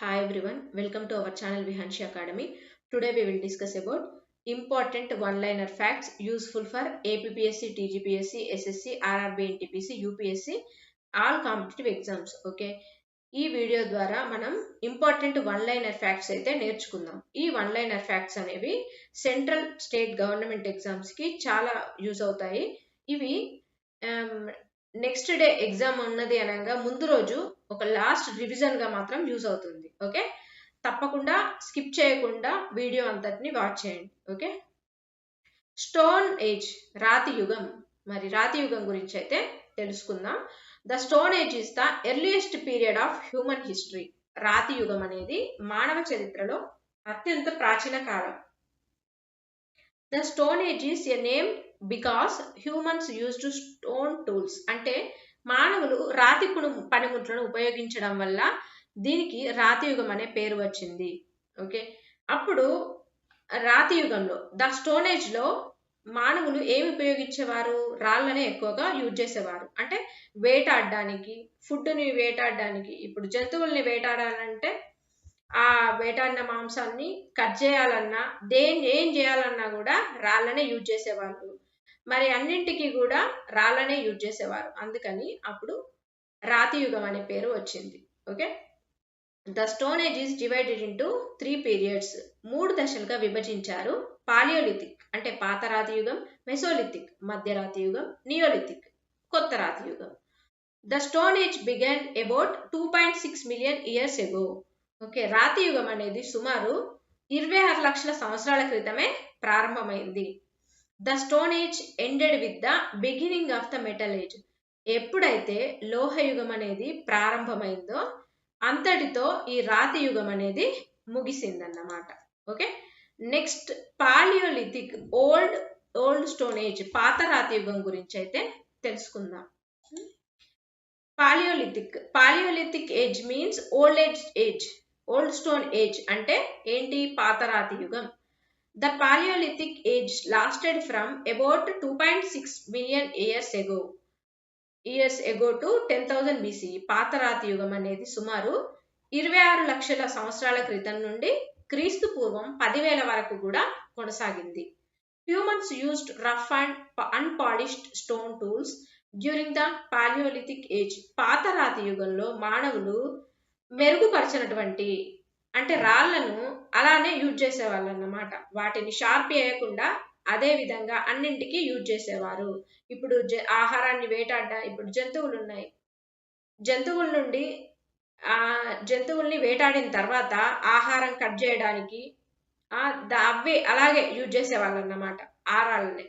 Hi everyone, welcome to our channel Vihanshi Academy. Today we will discuss about important one-liner facts useful for APPSC, TGPSC, SSC, RRB, NTPC, UPSC, all competitive exams. Okay. ఈ video ద్వారా మనం important one liner facts అయితే నేర్చుకుందాం. ఈ one liner facts అనేవి central state government exams కి చాలా use అవుతాయి. ఇవి నెక్స్ట్ డే ఎగ్జామ్ ఉన్నది అనగా ముందు రోజు ఒక లాస్ట్ రివిజన్ గా మాత్రం యూజ్ అవుతుంది. ఓకే, తప్పకుండా స్కిప్ చేయకుండా వీడియో అంతటిని వాచ్ చేయండి. ఓకే, స్టోన్ ఏజ్, రాతి యుగం. మరి రాతి యుగం గురించి అయితే తెలుసుకుందాం. The stone age is the earliest period of human history. రాతి యుగం అనేది మానవ చరిత్రలో అత్యంత ప్రాచీన కాలం. The stone age is a name because humans use to stone tools. అంటే మానవులు రాతి పనిముట్లను ఉపయోగించడం వల్ల దీనికి రాతి యుగం అనే పేరు వచ్చింది. ఓకే, అప్పుడు రాతి యుగంలో ద స్టోన్ ఏజ్ లో మానవులు ఏమి ఉపయోగించేవారు? రాళ్ళనే ఎక్కువగా యూజ్ చేసేవారు. అంటే వేటాడడానికి, ఫుడ్ని వేటాడడానికి. ఇప్పుడు జంతువుల్ని వేటాడాలంటే ఆ వేటాడిన మాంసాన్ని కట్ చేయాలన్నా, ఏం చేయాలన్నా కూడా రాళ్ళనే యూజ్ చేసేవాళ్ళు. మరి అన్నింటికి కూడా రాళ్ళనే యూజ్ చేసేవారు. అందుకని అప్పుడు రాతి యుగం అనే పేరు వచ్చింది. Okay, the stone age is divided into 3 periods. 3 దశలుగా విభజించారు. పాలియోలిథిక్ అంటే పాత రాతి యుగం, మెసోలిథిక్ మధ్య రాతి యుగం, నియోలిథిక్ కొత్త రాతి యుగం. The stone age began about 2.6 million years ago. Okay, రాతి యుగం అనేది సుమారు 26 లక్షల సంవత్సరాల క్రితమే ప్రారంభమైంది. The stone age ended with the beginning of the metal age. ఎప్పుడైతే లోహ యుగం అనేది ప్రారంభమైందో అంతటితో ఈ రాతి యుగం అనేది ముగిసిందన్నమాట. Okay, next paleolithic, old stone age, పాత రాతి యుగం గురించి అయితే తెలుసుకుందాం. Paleolithic age means old stone age అంటే ఏంటి? పాత రాతి యుగం. The Palaeolithic age lasted from about 2.6 million years ago to 10,000 BCE. పాత రాతి యుగం అనేది సుమారు 26 లక్షల సంవత్సరాల క్రితం నుండి క్రీస్తు పూర్వం 10,000 వరకు కూడా కొనసాగింది. Humans used rough and unpolished stone tools during the Palaeolithic age. పాత రాతి యుగంలో మానవులు మెరుగుపరచినటువంటి అంటే రాళ్లను అలానే యూజ్ చేసేవాళ్ళు అన్నమాట. వాటిని షార్ప్ చేయకుండా అదే విధంగా అన్నింటికి యూజ్ చేసేవారు. ఇప్పుడు ఆహారాన్ని ఇప్పుడు జంతువులు ఉన్నాయి, జంతువుల్ని వేటాడిన తర్వాత ఆహారం కట్ చేయడానికి అవే అలాగే యూజ్ చేసేవాళ్ళు అన్నమాట ఆ రాళ్ళని.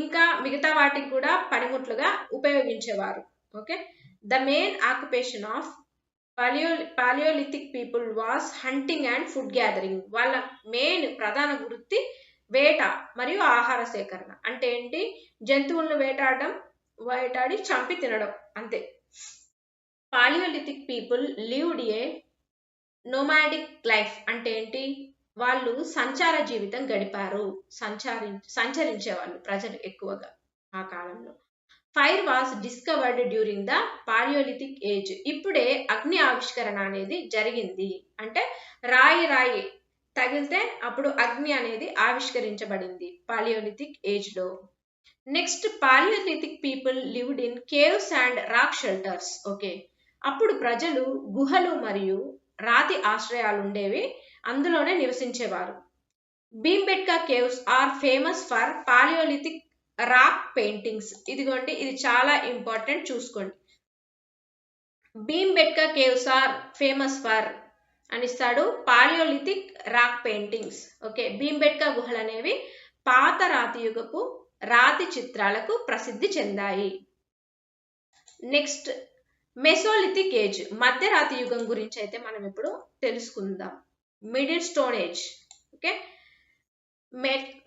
ఇంకా మిగతా వాటికి కూడా పనిముట్లుగా ఉపయోగించేవారు. Okay, the main occupation of palaeolithic people was hunting and food gathering. వాళ్ళ మెయిన్ ప్రధాన వృత్తి వేట మరియు ఆహార సేకరణ. అంటే ఏంటి? జంతువులను వేటాడి చంపి తినడం, అంతే. Palaeolithic people lived a nomadic life. అంటే ఏంటి? వాళ్ళు సంచార జీవితం గడిపారు, సంచరించేవాళ్ళు ప్రజలు ఎక్కువగా ఆ కాలంలో. Fire was discovered during the Palaeolithic age. ఇప్పుడే అగ్ని ఆవిష్కరణ అనేది జరిగింది. అంటే రాయి తగిలితే అప్పుడు అగ్ని అనేది ఆవిష్కరించబడింది పాలియోలిథిక్ ఏజ్ లో. Next, paleolithic people lived in caves and rock shelters. Okay, అప్పుడు ప్రజలు గుహలు మరియు రాతి ఆశ్రయాలు ఉండేవి, అందులోనే నివసించేవారు. Bhimbetka caves are famous for paleolithic rock paintings. ఇదిగోండి, ఇది చాలా ఇంపార్టెంట్, చూసుకోండి. Bhimbetka caves are famous for అని ఇస్తాడు paleolithic rock paintings. Okay, Bhimbetka గుహలు అనేవి పాత రాతి యుగపు రాతి చిత్రాలకు ప్రసిద్ధి చెందాయి. నెక్స్ట్, మెసోలిథిక్ ఏజ్, మధ్య రాతి యుగం గురించి అయితే మనం ఇప్పుడు తెలుసుకుందాం. Middle stone age. Okay,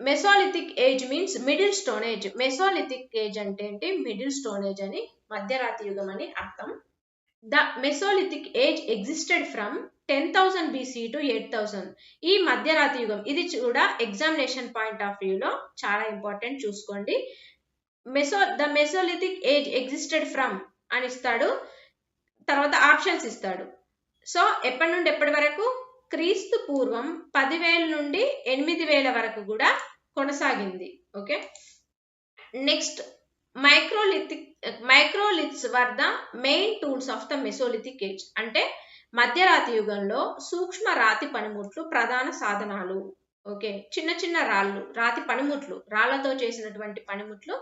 Mesolithic age means middle stone age. Mesolithic age అంటే ఏంటి? మిడిల్ స్టోన్ ఏజ్ అని, మధ్యరాతి యుగం అని అర్థం. The mesolithic age existed from 10,000 BCE to 8,000. ఈ మధ్యరాతి యుగం, ఇది కూడా ఎగ్జామినేషన్ పాయింట్ ఆఫ్ వ్యూలో చాలా ఇంపార్టెంట్, చూసుకోండి. The mesolithic age existed from అని ఇస్తాడు, తర్వాత ఆప్షన్స్ ఇస్తాడు. సో ఎప్పటి నుండి ఎప్పటి వరకు? క్రీస్తు పూర్వం 10,000 నుండి 8,000 వరకు కూడా కొనసాగింది. Okay, next microliths were the main tools of the mesolithic age. అంటే మధ్యరాతి యుగంలో సూక్ష్మ రాతి పనిముట్లు ప్రధాన సాధనాలు. ఓకే, చిన్న చిన్న రాతి పనిముట్లు, రాళ్లతో చేసినటువంటి పనిముట్లు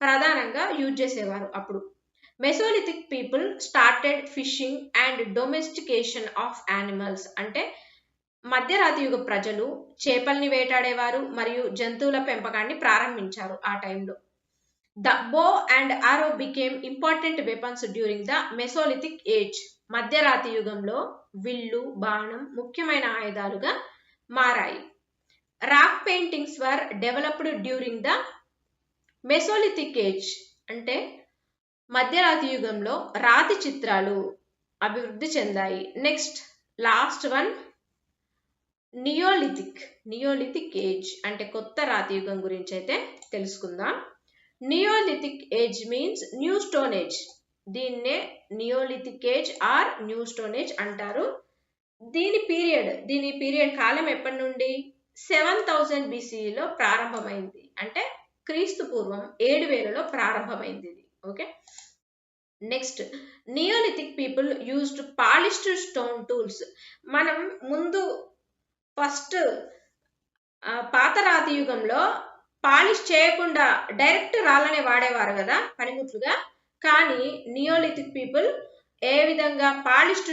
ప్రధానంగా యూజ్ చేసేవారు అప్పుడు. Mesolithic people started fishing and domestication of animals. అంటే మధ్యరాతి యుగ ప్రజలు చేపల్ని వేటాడేవారు మరియు జంతువుల పెంపకాన్ని ప్రారంభించారు ఆ టైంలో. The bow and arrow became important weapons during the Mesolithic age. మధ్యరాతి యుగంలో విల్లు, బాణం ముఖ్యమైన ఆయుధాలుగా మారాయి. Rock paintings were developed during the mesolithic age. అంటే మధ్యరాతి యుగంలో రాతి చిత్రాలు అభివృద్ధి చెందాయి. Next last one neolithic age. అంటే కొత్త రాతి యుగం గురించి అయితే తెలుసుకుందాం. Neolithic age means new stone age. దీన్నే neolithic age or new stone age అంటారు. దీని పీరియడ్ కాలం ఎప్పటి నుండి? 7000 BCEలో ప్రారంభమైంది. అంటే క్రీస్తు పూర్వం 7000లో ప్రారంభమైంది ఇది. Okay, next neolithic people used polished stone tools. మనం ముందు ఫస్ట్ పాత రాతి యుగంలో పాలిష్ చేయకుండా డైరెక్ట్ రాళ్ళనే వాడేవారు కదా పనిముట్లుగా. కానీ నియోలిథిక్ పీపుల్ ఏ విధంగా పాలిష్డ్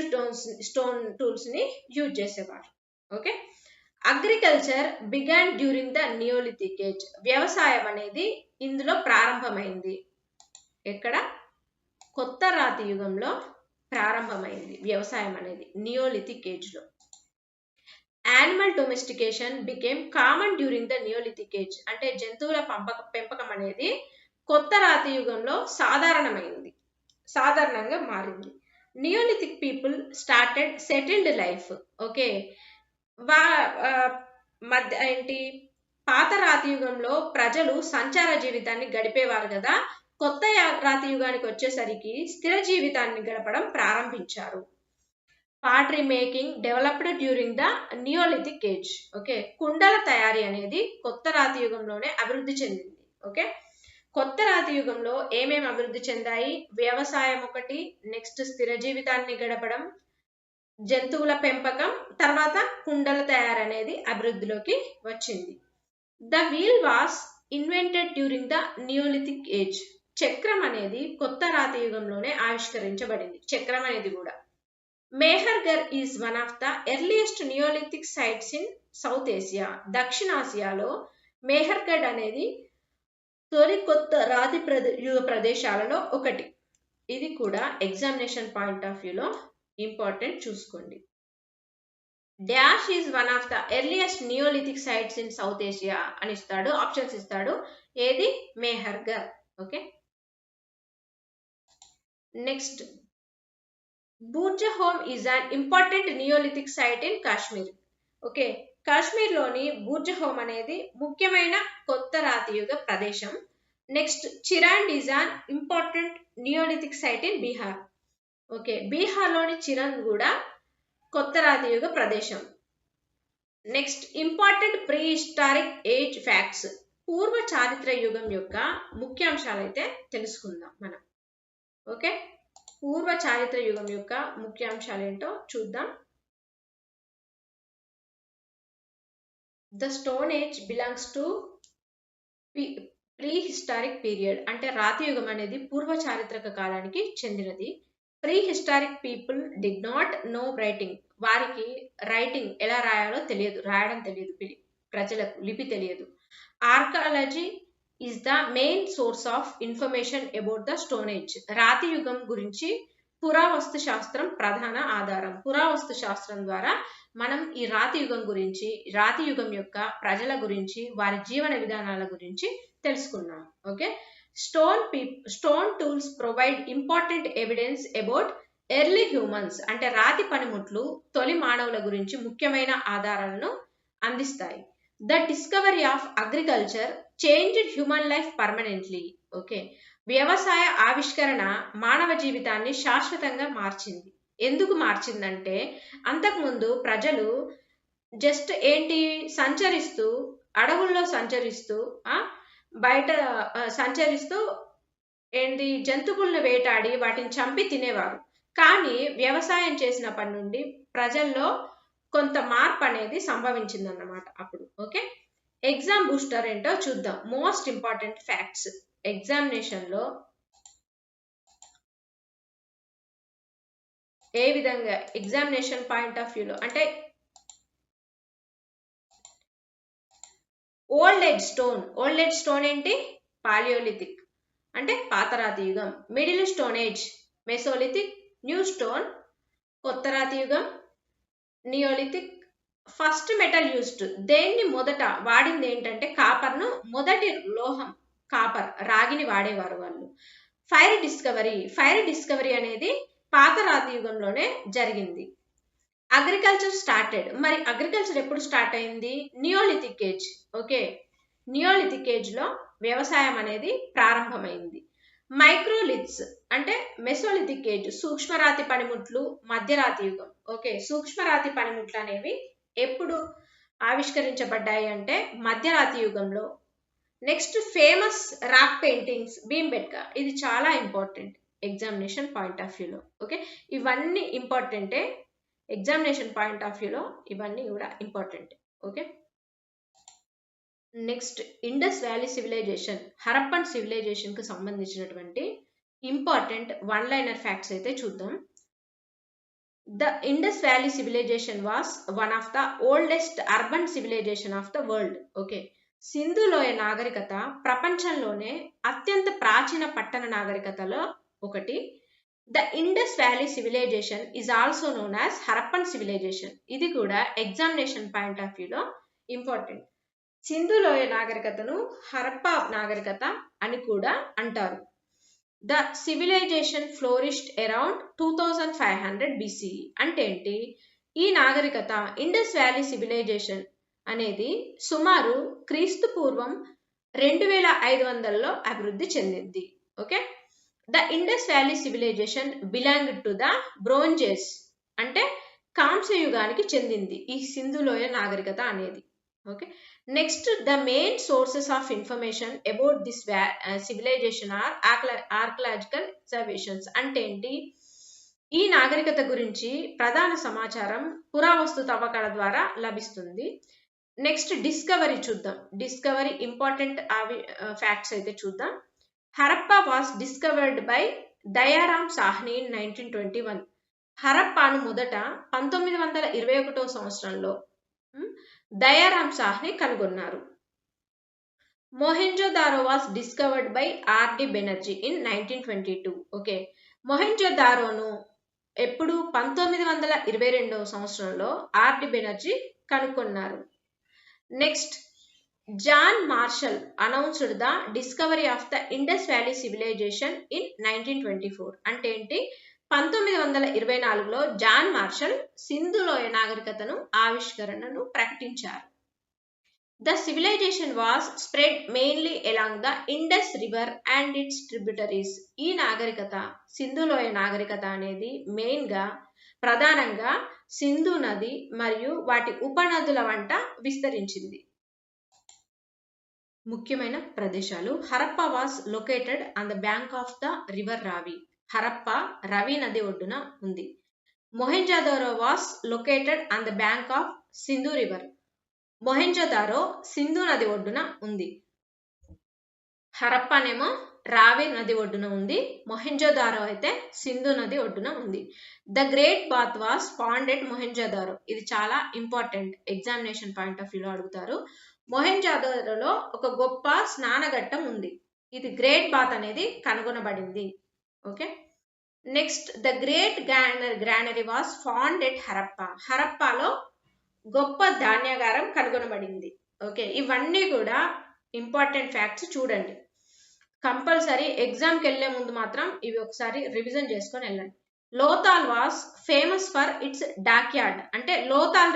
స్టోన్ టూల్స్ ని యూజ్ చేసేవారు. Okay, agriculture began during the neolithic age. వ్యవసాయం అనేది ఇందులో ప్రారంభమైంది. ఎక్కడ? కొత్త రాతి యుగంలో ప్రారంభమైంది వ్యవసాయం అనేది, నియోలిథిక్ ఏజ్ లో. Animal domestication became common during the neolithic age. అంటే జంతువుల పెంపకం అనేది కొత్త రాతి యుగంలో సాధారణంగా మారింది. Neolithic people started settled life. Okay, పాత రాతి యుగంలో ప్రజలు సంచార జీవితాన్ని గడిపేవారు కదా. కొత్త రాతి యుగానికి వచ్చేసరికి స్థిర జీవితాన్ని గడపడం ప్రారంభించారు. Pottery making developed during the neolithic age. Okay, కుండల తయారీ అనేది కొత్త రాతి యుగంలోనే అభివృద్ధి చెందింది. ఓకే, కొత్త రాతి యుగంలో ఏమేమి అభివృద్ధి చెందాయి? వ్యవసాయం ఒకటి, నెక్స్ట్ స్థిర జీవితాన్ని గడపడం, జంతువుల పెంపకం, తర్వాత కుండల తయారీ అనేది అభివృద్ధిలోకి వచ్చింది. The wheel was invented during the neolithic age. చక్రం అనేది కొత్త రాతి యుగంలోనే ఆవిష్కరించబడింది. చక్రం అనేది కూడా. Mehrgarh is one of the earliest neolithic sites in South Asia. దక్షిణాసియాలో మెహర్గఢ్ అనేది తొలి కొత్త రాతి యుగ ప్రదేశాలలో ఒకటి. ఇది కూడా ఎగ్జామినేషన్ పాయింట్ ఆఫ్ వ్యూలో ఇంపార్టెంట్, చూసుకోండి. Dash is one of the earliest neolithic sites in South Asia అని ఇస్తాడు, ఆప్షన్స్ ఇస్తాడు. ఏది? Mehrgarh. Okay, next Burzahom is an important neolithic site in Kashmir. Okay, కాశ్మీర్లోని బూర్జహోమ్ అనేది ముఖ్యమైన కొత్త రాతి యుగ ప్రదేశం. Next Chirand is an important neolithic site in Bihar. Okay, బీహార్లోని చిరాంద్ కూడా కొత్త రాతి యుగ ప్రదేశం. Next important prehistoric age facts. పూర్వ చారిత్ర యుగం యొక్క ముఖ్యాంశాలు అయితే తెలుసుకుందాం మనం. ఓకే, పూర్వ చారిత్ర యుగం యొక్క ముఖ్యాంశాలు ఏంటో చూద్దాం. The stone age belongs to prehistoric period. అంటే రాతి యుగం అనేది పూర్వ చారిత్రక కాలానికి చెందినది. Prehistoric people did not know writing. వారికి రైటింగ్ ఎలా రాయాలో తెలియదు, రాయడం తెలియదు, ప్రజలకు లిపి తెలియదు. Archaeology is the main source of information about the stone age. రాతి యుగం గురించి పురావస్తు శాస్త్రం ప్రధాన ఆధారం. పురావస్తు శాస్త్రం ద్వారా మనం ఈ రాతి యుగం గురించి, రాతి యుగం యొక్క ప్రజల గురించి, వారి జీవన విధానాల గురించి తెలుసుకున్నాం. Okay, stone tools provide important evidence about early humans. అంటే రాతి పనిముట్లు తొలి మానవుల గురించి ముఖ్యమైన ఆధారాలను అందిస్తాయి. The discovery of agriculture changed human life permanently. Okay, వ్యవసాయ ఆవిష్కరణ మానవ జీవితాన్ని శాశ్వతంగా మార్చింది. ఎందుకు మార్చిందంటే అంతకుముందు ప్రజలు జస్ట్ ఏంటి సంచరిస్తూ అడవుల్లో సంచరిస్తూ బయట సంచరిస్తూ ఏంటి జంతువులను వేటాడి వాటిని చంపి తినేవారు. కానీ వ్యవసాయం చేసినప్పటి నుండి ప్రజల్లో కొంత మార్పు అనేది సంభవించిందన్నమాట అప్పుడు. ఓకే, ఎగ్జామ్ బూస్టర్ ఏంటో చూద్దాం. మోస్ట్ ఇంపార్టెంట్ ఫ్యాక్ట్స్ ఎగ్జామినేషన్ లో ఏ విధంగా ఎగ్జామినేషన్ పాయింట్ ఆఫ్ వ్యూలో అంటే ఓల్డ్ ఏజ్ స్టోన్ ఏంటి? పాలియోలిథిక్ అంటే పాతరాతి యుగం. Middle stone age Mesolithic. New stone కొత్త రాతి యుగం. నియోలిథిక్. ఫస్ట్ మెటల్ యూస్డ్ దేన్ని మొదట వాడింది ఏంటంటే కాపర్ను. మొదటి లోహం కాపర్, రాగిని వాడేవారు వాళ్ళు. ఫైర్ డిస్కవరీ అనేది పాత రాతి యుగంలోనే జరిగింది. Agriculture started. మరి అగ్రికల్చర్ ఎప్పుడు స్టార్ట్ అయింది? Neolithic age. Okay, neolithic age లో వ్యవసాయం అనేది ప్రారంభమైంది. మైక్రోలిథ్స్ అంటే మెసోలిథిక్ ఏజ్, సూక్ష్మరాతి పనిముట్లు, మధ్యరాతి యుగం. ఓకే, సూక్ష్మరాతి పనిముట్లు అనేవి ఎప్పుడు ఆవిష్కరించబడ్డాయి అంటే మధ్యరాతి యుగంలో. Next famous rock paintings Bhimbetka. ఇది చాలా ఇంపార్టెంట్ ఎగ్జామినేషన్ పాయింట్ ఆఫ్ వ్యూలో. ఓకే, ఇవన్నీ ఇంపార్టెంటే ఎగ్జామినేషన్ పాయింట్ ఆఫ్ వ్యూలో, ఇవన్నీ కూడా important. Okay, next Indus valley civilisation, Harappan civilisation కు సంబంధించినటువంటి ఇంపార్టెంట్ వన్ లైనర్ ఫ్యాక్ట్స్ అయితే చూద్దాం. The Indus Valley civilization was one of the oldest urban civilization of the world. Okay, Sindhu లోయ నాగరికత ప్రపంచంలోనే అత్యంత ప్రాచీన పట్టణ నాగరికతలో ఒకటి. The Indus valley civilization is also known as Harappan civilization. ఇది కూడా ఎగ్జామినేషన్ పాయింట్ ఆఫ్ వ్యూలో ఇంపార్టెంట్. సింధు లోయ నాగరికతను హరప్పా నాగరికత అని కూడా అంటారు. The civilization flourished around 2500 BCE. అంటే ఏంటి? ఈ నాగరికత ఇండస్ వ్యాలీ సివిలైజేషన్ అనేది సుమారు క్రీస్తు పూర్వం 2500లో అభివృద్ధి చెందింది. Okay, the Indus valley civilization belonged to the bronze age అంటే కాంస్య యుగానికి చెందింది ఈ సింధులోయ నాగరికత అనేది. Okay, next the main sources of information about this civilization are archaeological excavations. అంటే ఏంటి? ఈ నాగరికత గురించి ప్రధాన సమాచారం పురావస్తు తవ్వకాల ద్వారా లభిస్తుంది. నెక్స్ట్ డిస్కవరీ చూద్దాం. డిస్కవరీ ఇంపార్టెంట్ ఫ్యాక్ట్స్ అయితే చూద్దాం. Harappa was discovered by Dayaram Sahni in 1921. హరప్పాను మొదట 1921వ సంవత్సరంలో దయారాం సాహ్ని కనుగొన్నారు. Mohenjodaro was discovered by R D Banerjee in 1922. Okay, మొహెంజోదారోను ఎప్పుడు 1922వ సంవత్సరంలో ఆర్డి బెనర్జీ కనుగొన్నారు. Next John Marshall announced the discovery of the Indus valley civilization in 1924. అంటే ఏంటి? 1924లో జాన్ మార్షల్ సింధు లోయ నాగరికతను ఆవిష్కరణను ప్రకటించారు. The civilisation was spread mainly along the Indus river and its tributaries. ఈ నాగరికత సింధు లోయ నాగరికత అనేది ప్రధానంగా సింధు నది మరియు వాటి ఉపనదుల వంట విస్తరించింది. ముఖ్యమైన ప్రదేశాలు. Harappa was located on the bank of the river రావి. హరప్పా రవి నది ఒడ్డున ఉంది. Mohenjo-daro was located on the bank of Sindhu river. Mohenjo-daro Sindhu నది ఒడ్డున ఉంది. హరప్పానేమో రావి నది ఒడ్డున ఉంది. మొహెంజోదారో అయితే సింధు నది ఒడ్డున ఉంది. The great bath was found at Mohenjodaro. ఇది చాలా ఇంపార్టెంట్ ఎగ్జామినేషన్ పాయింట్ ఆఫ్ వ్యూలో అడుగుతారు. మొహెంజోదారోలో ఒక గొప్ప స్నానఘట్టం ఉంది. ఇది గ్రేట్ బాత్ అనేది కనుగొనబడింది. Okay, next the great granary was found at Harappa. హరప్పాలో గొప్ప ధాన్యాగారం కనుగొనబడింది. ఓకే, ఇవన్నీ కూడా ఇంపార్టెంట్ ఫ్యాక్ట్స్. చూడండి, కంపల్సరీ ఎగ్జామ్కి వెళ్లే ముందు మాత్రం ఇవి ఒకసారి రివిజన్ చేసుకొని వెళ్ళండి. Lothal was famous for it's dockyard. అంటే లోతాల్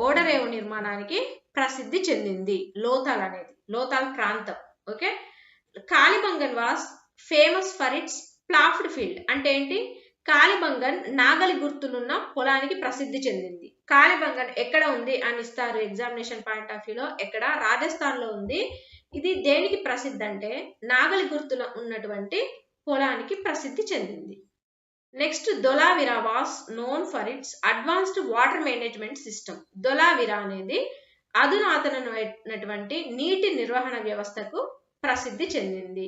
ఓడరేవు నిర్మాణానికి ప్రసిద్ధి చెందింది లోతాల్ అనేది, లోతాల్ ప్రాంతం. Okay, Kalibangan was famous for its ploughed field అంటే ఏంటి? కాలిబంగన్ నాగలి గుర్తులున్న పొలానికి ప్రసిద్ధి చెందింది. కాలిబంగన్ ఎక్కడ ఉంది అని ఇస్తారు ఎగ్జామినేషన్ పాయింట్ ఆఫ్ వ్యూలో. ఎక్కడ? రాజస్థాన్ లో ఉంది. ఇది దేనికి ప్రసిద్ధి అంటే నాగలి గుర్తులు ఉన్నటువంటి పొలానికి ప్రసిద్ధి చెందింది. Next, Dholavira was known for its advanced water management system. Dholavira అనేది అధునాతనమైనటువంటి నీటి నిర్వహణ వ్యవస్థకు ప్రసిద్ధి చెందింది.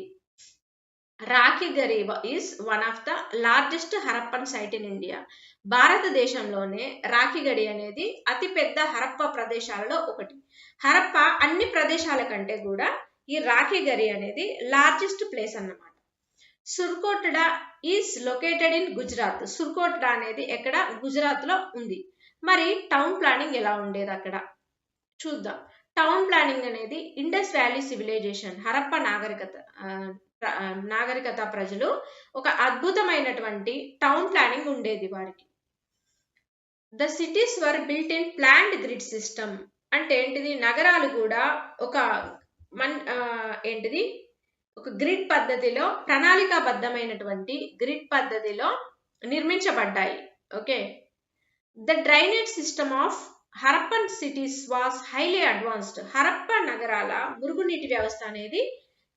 Rakhigarhi is one of the largest Harappan site in India. భారతదేశంలోనే రాఖీగడి అనేది అతిపెద్ద హరప్ప ప్రదేశాలలో ఒకటి. హరప్ప అన్ని ప్రదేశాల కంటే కూడా ఈ రాఖీగరి అనేది లార్జెస్ట్ ప్లేస్ అన్నమాట. సుర్కోటడా ఈస్ లొకేటెడ్ ఇన్ గుజరాత్. సుర్కోటడా అనేది ఎక్కడ? గుజరాత్ లో ఉంది. మరి టౌన్ ప్లానింగ్ ఎలా ఉండేది అక్కడ చూద్దాం. టౌన్ ప్లానింగ్ అనేది ఇండస్ వ్యాలీ సివిలైజేషన్, హరప్ప నాగరికత ప్రజలు ఒక అద్భుతమైనటువంటి టౌన్ ప్లానింగ్ ఉండేది వారికి. The cities were built in planned grid system అంటే ఏంటిది? నగరాలు కూడా ఒక ఒక గ్రిడ్ పద్ధతిలో, ప్రణాళికాబద్ధమైనటువంటి గ్రిడ్ పద్ధతిలో నిర్మించబడ్డాయి. Okay. The drainage system of Harappan cities was highly advanced. Harappa నగరాల మురుగునీటి వ్యవస్థ అనేది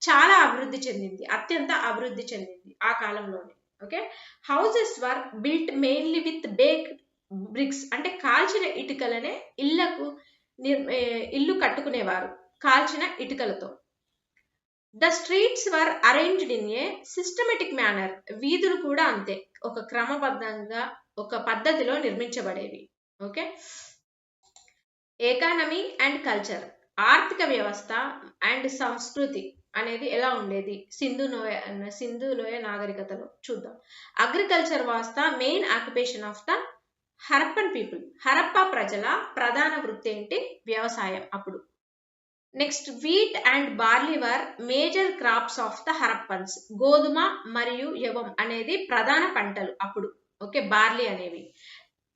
చాలా అభివృద్ధి చెందింది, అత్యంత అభివృద్ధి చెందింది ఆ కాలంలోనే. Okay. Houses were built mainly with baked bricks అంటే కాల్చిన ఇటుకలనే ఇల్లు కట్టుకునేవారు, కాల్చిన ఇటుకలతో. The streets were arranged in a systematic manner. వీధులు కూడా అంతే, ఒక క్రమబద్ధంగా ఒక పద్ధతిలో నిర్మించబడేవి. ఓకే. ఎకానమీ అండ్ కల్చర్, ఆర్థిక వ్యవస్థ అండ్ సంస్కృతి అనేది ఎలా ఉండేది సింధు లోయ నాగరికతలో చూద్దాం. Agriculture was the main occupation of the Harappan people. Harappa ప్రజల ప్రధాన వృత్తి ఏంటి? వ్యవసాయం అప్పుడు. Next, wheat and barley were major crops of the Harappans. గోధుమ మరియు యవం అనేది ప్రధాన పంటలు అప్పుడు. ఓకే. బార్లీ అనేవి.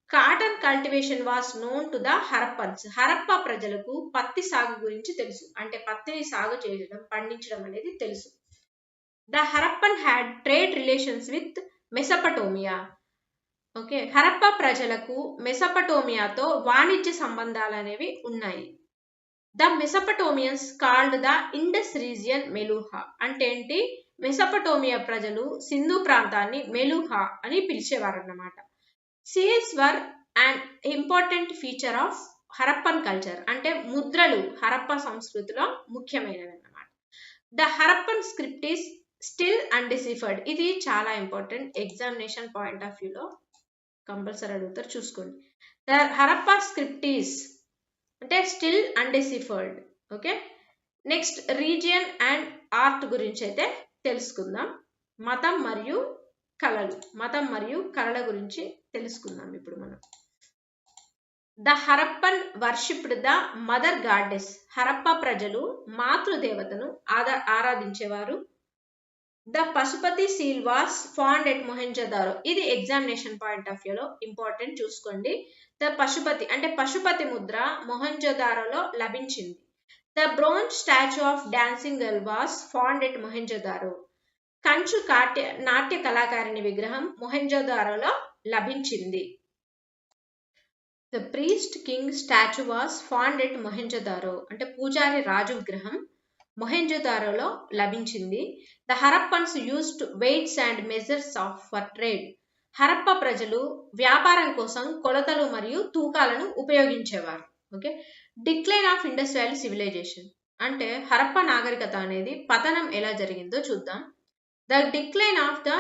Cotton cultivation was known to the Harappans. Harappa ప్రజలకు పత్తి సాగు గురించి తెలుసు, అంటే పత్తిని సాగు చేయడం, పండించడం అనేది తెలుసు. The Harappan had trade relations with Mesopotamia. Okay. Harappa ప్రజలకు మెసపటోమియాతో వాణిజ్య సంబంధాలు అనేవి ఉన్నాయి. The Mesopotamians called the Indus region Meluha అంటే ఏంటి? మెసపటోమియా ప్రజలు సింధు ప్రాంతాన్ని మెలుహా అని పిలిచేవారు అన్నమాట. Seals were an important feature of Harappan culture అంటే ముద్రలు హరప్ప సంస్కృతిలో ముఖ్యమైనవి అన్నమాట. The Harappan script is still undeciphered. ఇది చాలా ఇంపార్టెంట్, ఎగ్జామినేషన్ పాయింట్ ఆఫ్ వ్యూలో కంపల్సరీ అడుగుతారు, చూసుకోండి. ద హరప్ప స్క్రిప్ట్ ఈస్ అంటే still undeciphered. Okay. Next, region and art గురించి అయితే తెలుసుకుందాం. మతం మరియు కళల గురించి తెలుసుకుందాం ఇప్పుడు మనం. The Harappan worshipped the mother goddess. Harappa ప్రజలు మాతృదేవతను ఆరాధించేవారు. The Pashupati seal was found at Mohenjodaro. ఇది ఎగ్జామినేషన్ పాయింట్ ఆఫ్ వ్యూలో ఇంపార్టెంట్, చూసుకోండి. ద పశుపతి అంటే పశుపతి ముద్ర మొహెంజోదారోలో లభించింది. The bronze statue of dancing girl was found at Mohenjodaro. కంచు నాట్య కళాకారిణి విగ్రహం మొహెంజోదారోలో లభించింది. The priest king statue was found at Mohenjodaro అంటే పూజారి రాజు విగ్రహం మొహెంజోదారోలో లభించింది. The Harappans used weights and measures for trade. Harappa ప్రజలు వ్యాపారం కోసం కొలతలు మరియు తూకాలను ఉపయోగించేవారు. Okay. Decline of Indus valley civilization అంటే హరప్ప నాగరికత అనేది పతనం ఎలా జరిగిందో చూద్దాం. The decline of the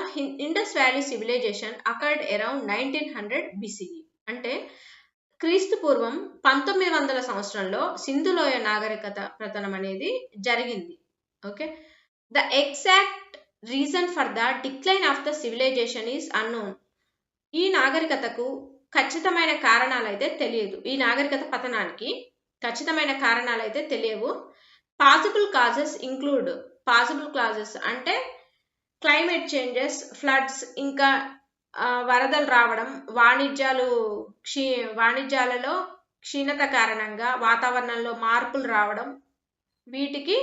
Indus valley civilization occurred around 1900 BCE అంటే క్రీస్తు పూర్వం 1900 సంవత్సరంలో సింధులోయ నాగరికత పతనం అనేది జరిగింది. Okay. The exact reason for the decline of the civilisation is unknown. ఈ నాగరికతకు ఖచ్చితమైన కారణాలు అయితే తెలియదు. ఈ నాగరికత పతనానికి ఖచ్చితమైన కారణాలు అయితే తెలియవు. Possible causes include. Possible causes అంటే క్లైమేట్ చేంజెస్, ఫ్లడ్స్, ఇంకా వరదలు రావడం, వాణిజ్యాలలో క్షీణత కారణంగా వాతావరణంలో మార్పులు రావడం వీటికి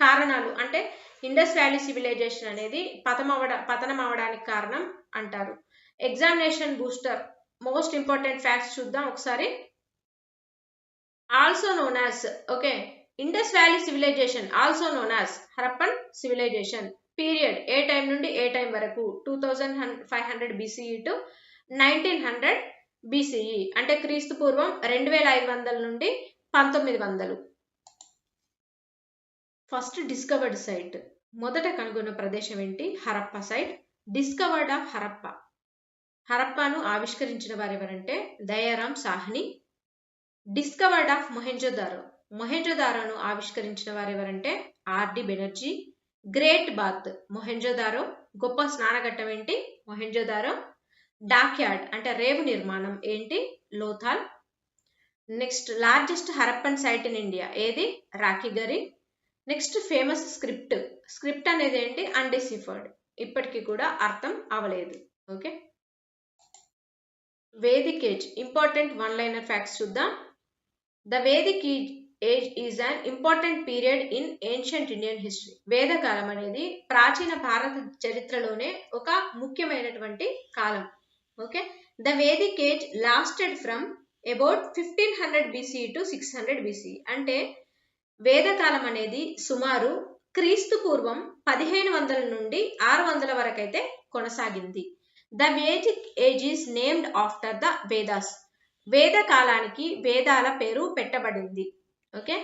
కారణాలు అంటే ఇండస్ వ్యాలీ సివిలైజేషన్ అనేది పతనం అవడానికి కారణం అంటారు. Examination booster most important facts చూద్దాం ఒకసారి. Also known as Indus valley civilization also known as Harappan civilization period ఏ టైం నుండి ఏ టైం వరకు 2500 BCE టు 1900 BCE అంటే క్రీస్తు పూర్వం 2500 నుండి 1900. ఫస్ట్ డిస్కవర్డ్ సైట్, మొదట కనుగొన్న ప్రదేశం ఏంటి? Harappa site. Discovered of Harappa, హరప్పాను ఆవిష్కరించిన వారు ఎవరంటే దయారాం సాహ్ని. డిస్కవర్డ్ ఆఫ్ మొహెంజోదారో, మొహెంజోదారోను ఆవిష్కరించిన వారు ఎవరంటే R D Banerjee. Great bath Mohenjodaro, గొప్ప స్నానఘట్టం ఏంటి? మొహెంజోదారో. డాక్యార్డ్ అంటే రేవు నిర్మాణం ఏంటి? Lothal. Next largest Harappan site in India ఏది? Rakhigarhi. Next famous script, script అనేది ఏంటి? అన్డిసిఫర్డ్, ఇప్పటికీ కూడా అర్థం అవలేదు. Okay, Vedic age important one liner facts చూద్దాం. The Vedic age is an important period in ancient Indian history. వేదకాలం అనేది ప్రాచీన భారత చరిత్రలోనే ఒక ముఖ్యమైనటువంటి కాలం. Okay, the Vedic age lasted from about 1500 BCE to 600 BCE అంటే వేదకాలం అనేది సుమారు క్రీస్తు పూర్వం 1500 నుండి 600 వరకు అయితే కొనసాగింది. The Vedic age is named after the Vedas, వేద కాలానికి వేదాల పేరు పెట్టబడింది. ఓకే,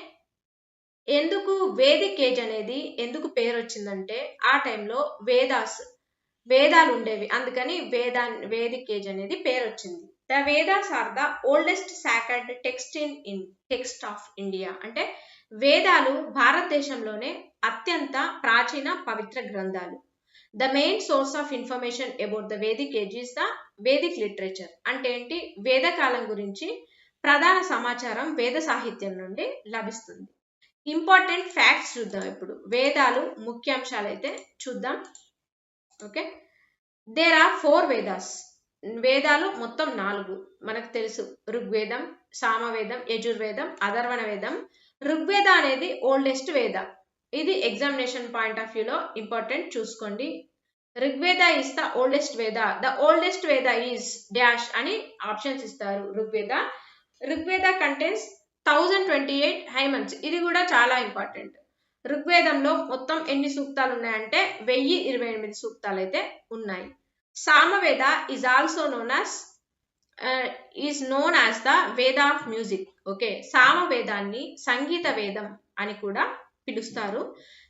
ఎందుకు వేదిక్ ఏజ్ అనేది ఎందుకు పేరు వచ్చిందంటే ఆ టైంలో వేదాలు ఉండేవి, అందుకని వేదిక్ ఏజ్ అనేది పేరు వచ్చింది. The Vedas are the oldest sacred text of India అంటే వేదాలు భారతదేశంలోనే అత్యంత ప్రాచీన పవిత్ర గ్రంథాలు. The main source of information about the Vedic age is the Vedic literature అంటే ఏంటి? వేదకాలం గురించి ప్రధాన సమాచారం వేద సాహిత్యం నుండి లభిస్తుంది. ఇంపార్టెంట్ ఫ్యాక్ట్స్ చూద్దాం ఇప్పుడు. వేదాలు ముఖ్యాంశాలు అయితే చూద్దాం. Okay, there are 4 Vedas. వేదాలు మొత్తం 4 మనకు తెలుసు. ఋగ్వేదం, సామవేదం, యజుర్వేదం, అథర్వణ వేదం. ఋగ్వేద అనేది ఓల్డెస్ట్ వేద, ఇది ఎగ్జామినేషన్ పాయింట్ ఆఫ్ వ్యూలో ఇంపార్టెంట్, చూసుకోండి. ఋగ్వేద ఈస్ ద ఓల్డెస్ట్ వేద, ద ఓల్డెస్ట్ వేద ఈజ్ డాష్ అని ఆప్షన్స్ ఇస్తారు. ఋగ్వేద కంటెన్స్ 1028 హైమన్స్, ఇది కూడా చాలా ఇంపార్టెంట్. ఋగ్వేదంలో మొత్తం ఎన్ని సూక్తాలు ఉన్నాయంటే 1028 సూక్తాలు అయితే ఉన్నాయి. Samaveda is also known as the వేద ఆఫ్ మ్యూజిక్. ఓకే, సామవేదాన్ని సంగీత వేదం అని కూడా పిలుస్తారు.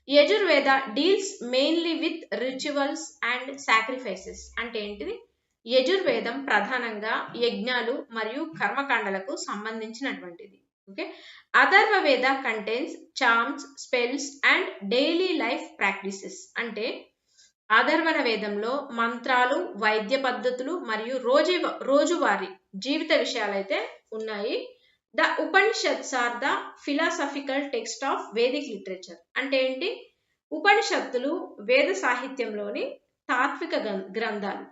Yajurveda deals mainly with rituals and sacrifices అంటే ఏంటిది? యజుర్వేదం ప్రధానంగా యజ్ఞాలు మరియు కర్మకాండలకు సంబంధించినటువంటిది. Okay, Atharva Veda contains charms, spells and daily life practices అంటే అథర్వణ వేదంలో మంత్రాలు, వైద్య పద్ధతులు మరియు రోజువారీ జీవిత విషయాలైతే ఉన్నాయి. The Upanishads are the philosophical text of Vedic literature అంటే ఏంటి? ఉపనిషత్తులు వేద సాహిత్యంలోని తాత్విక గ్రంథాలు.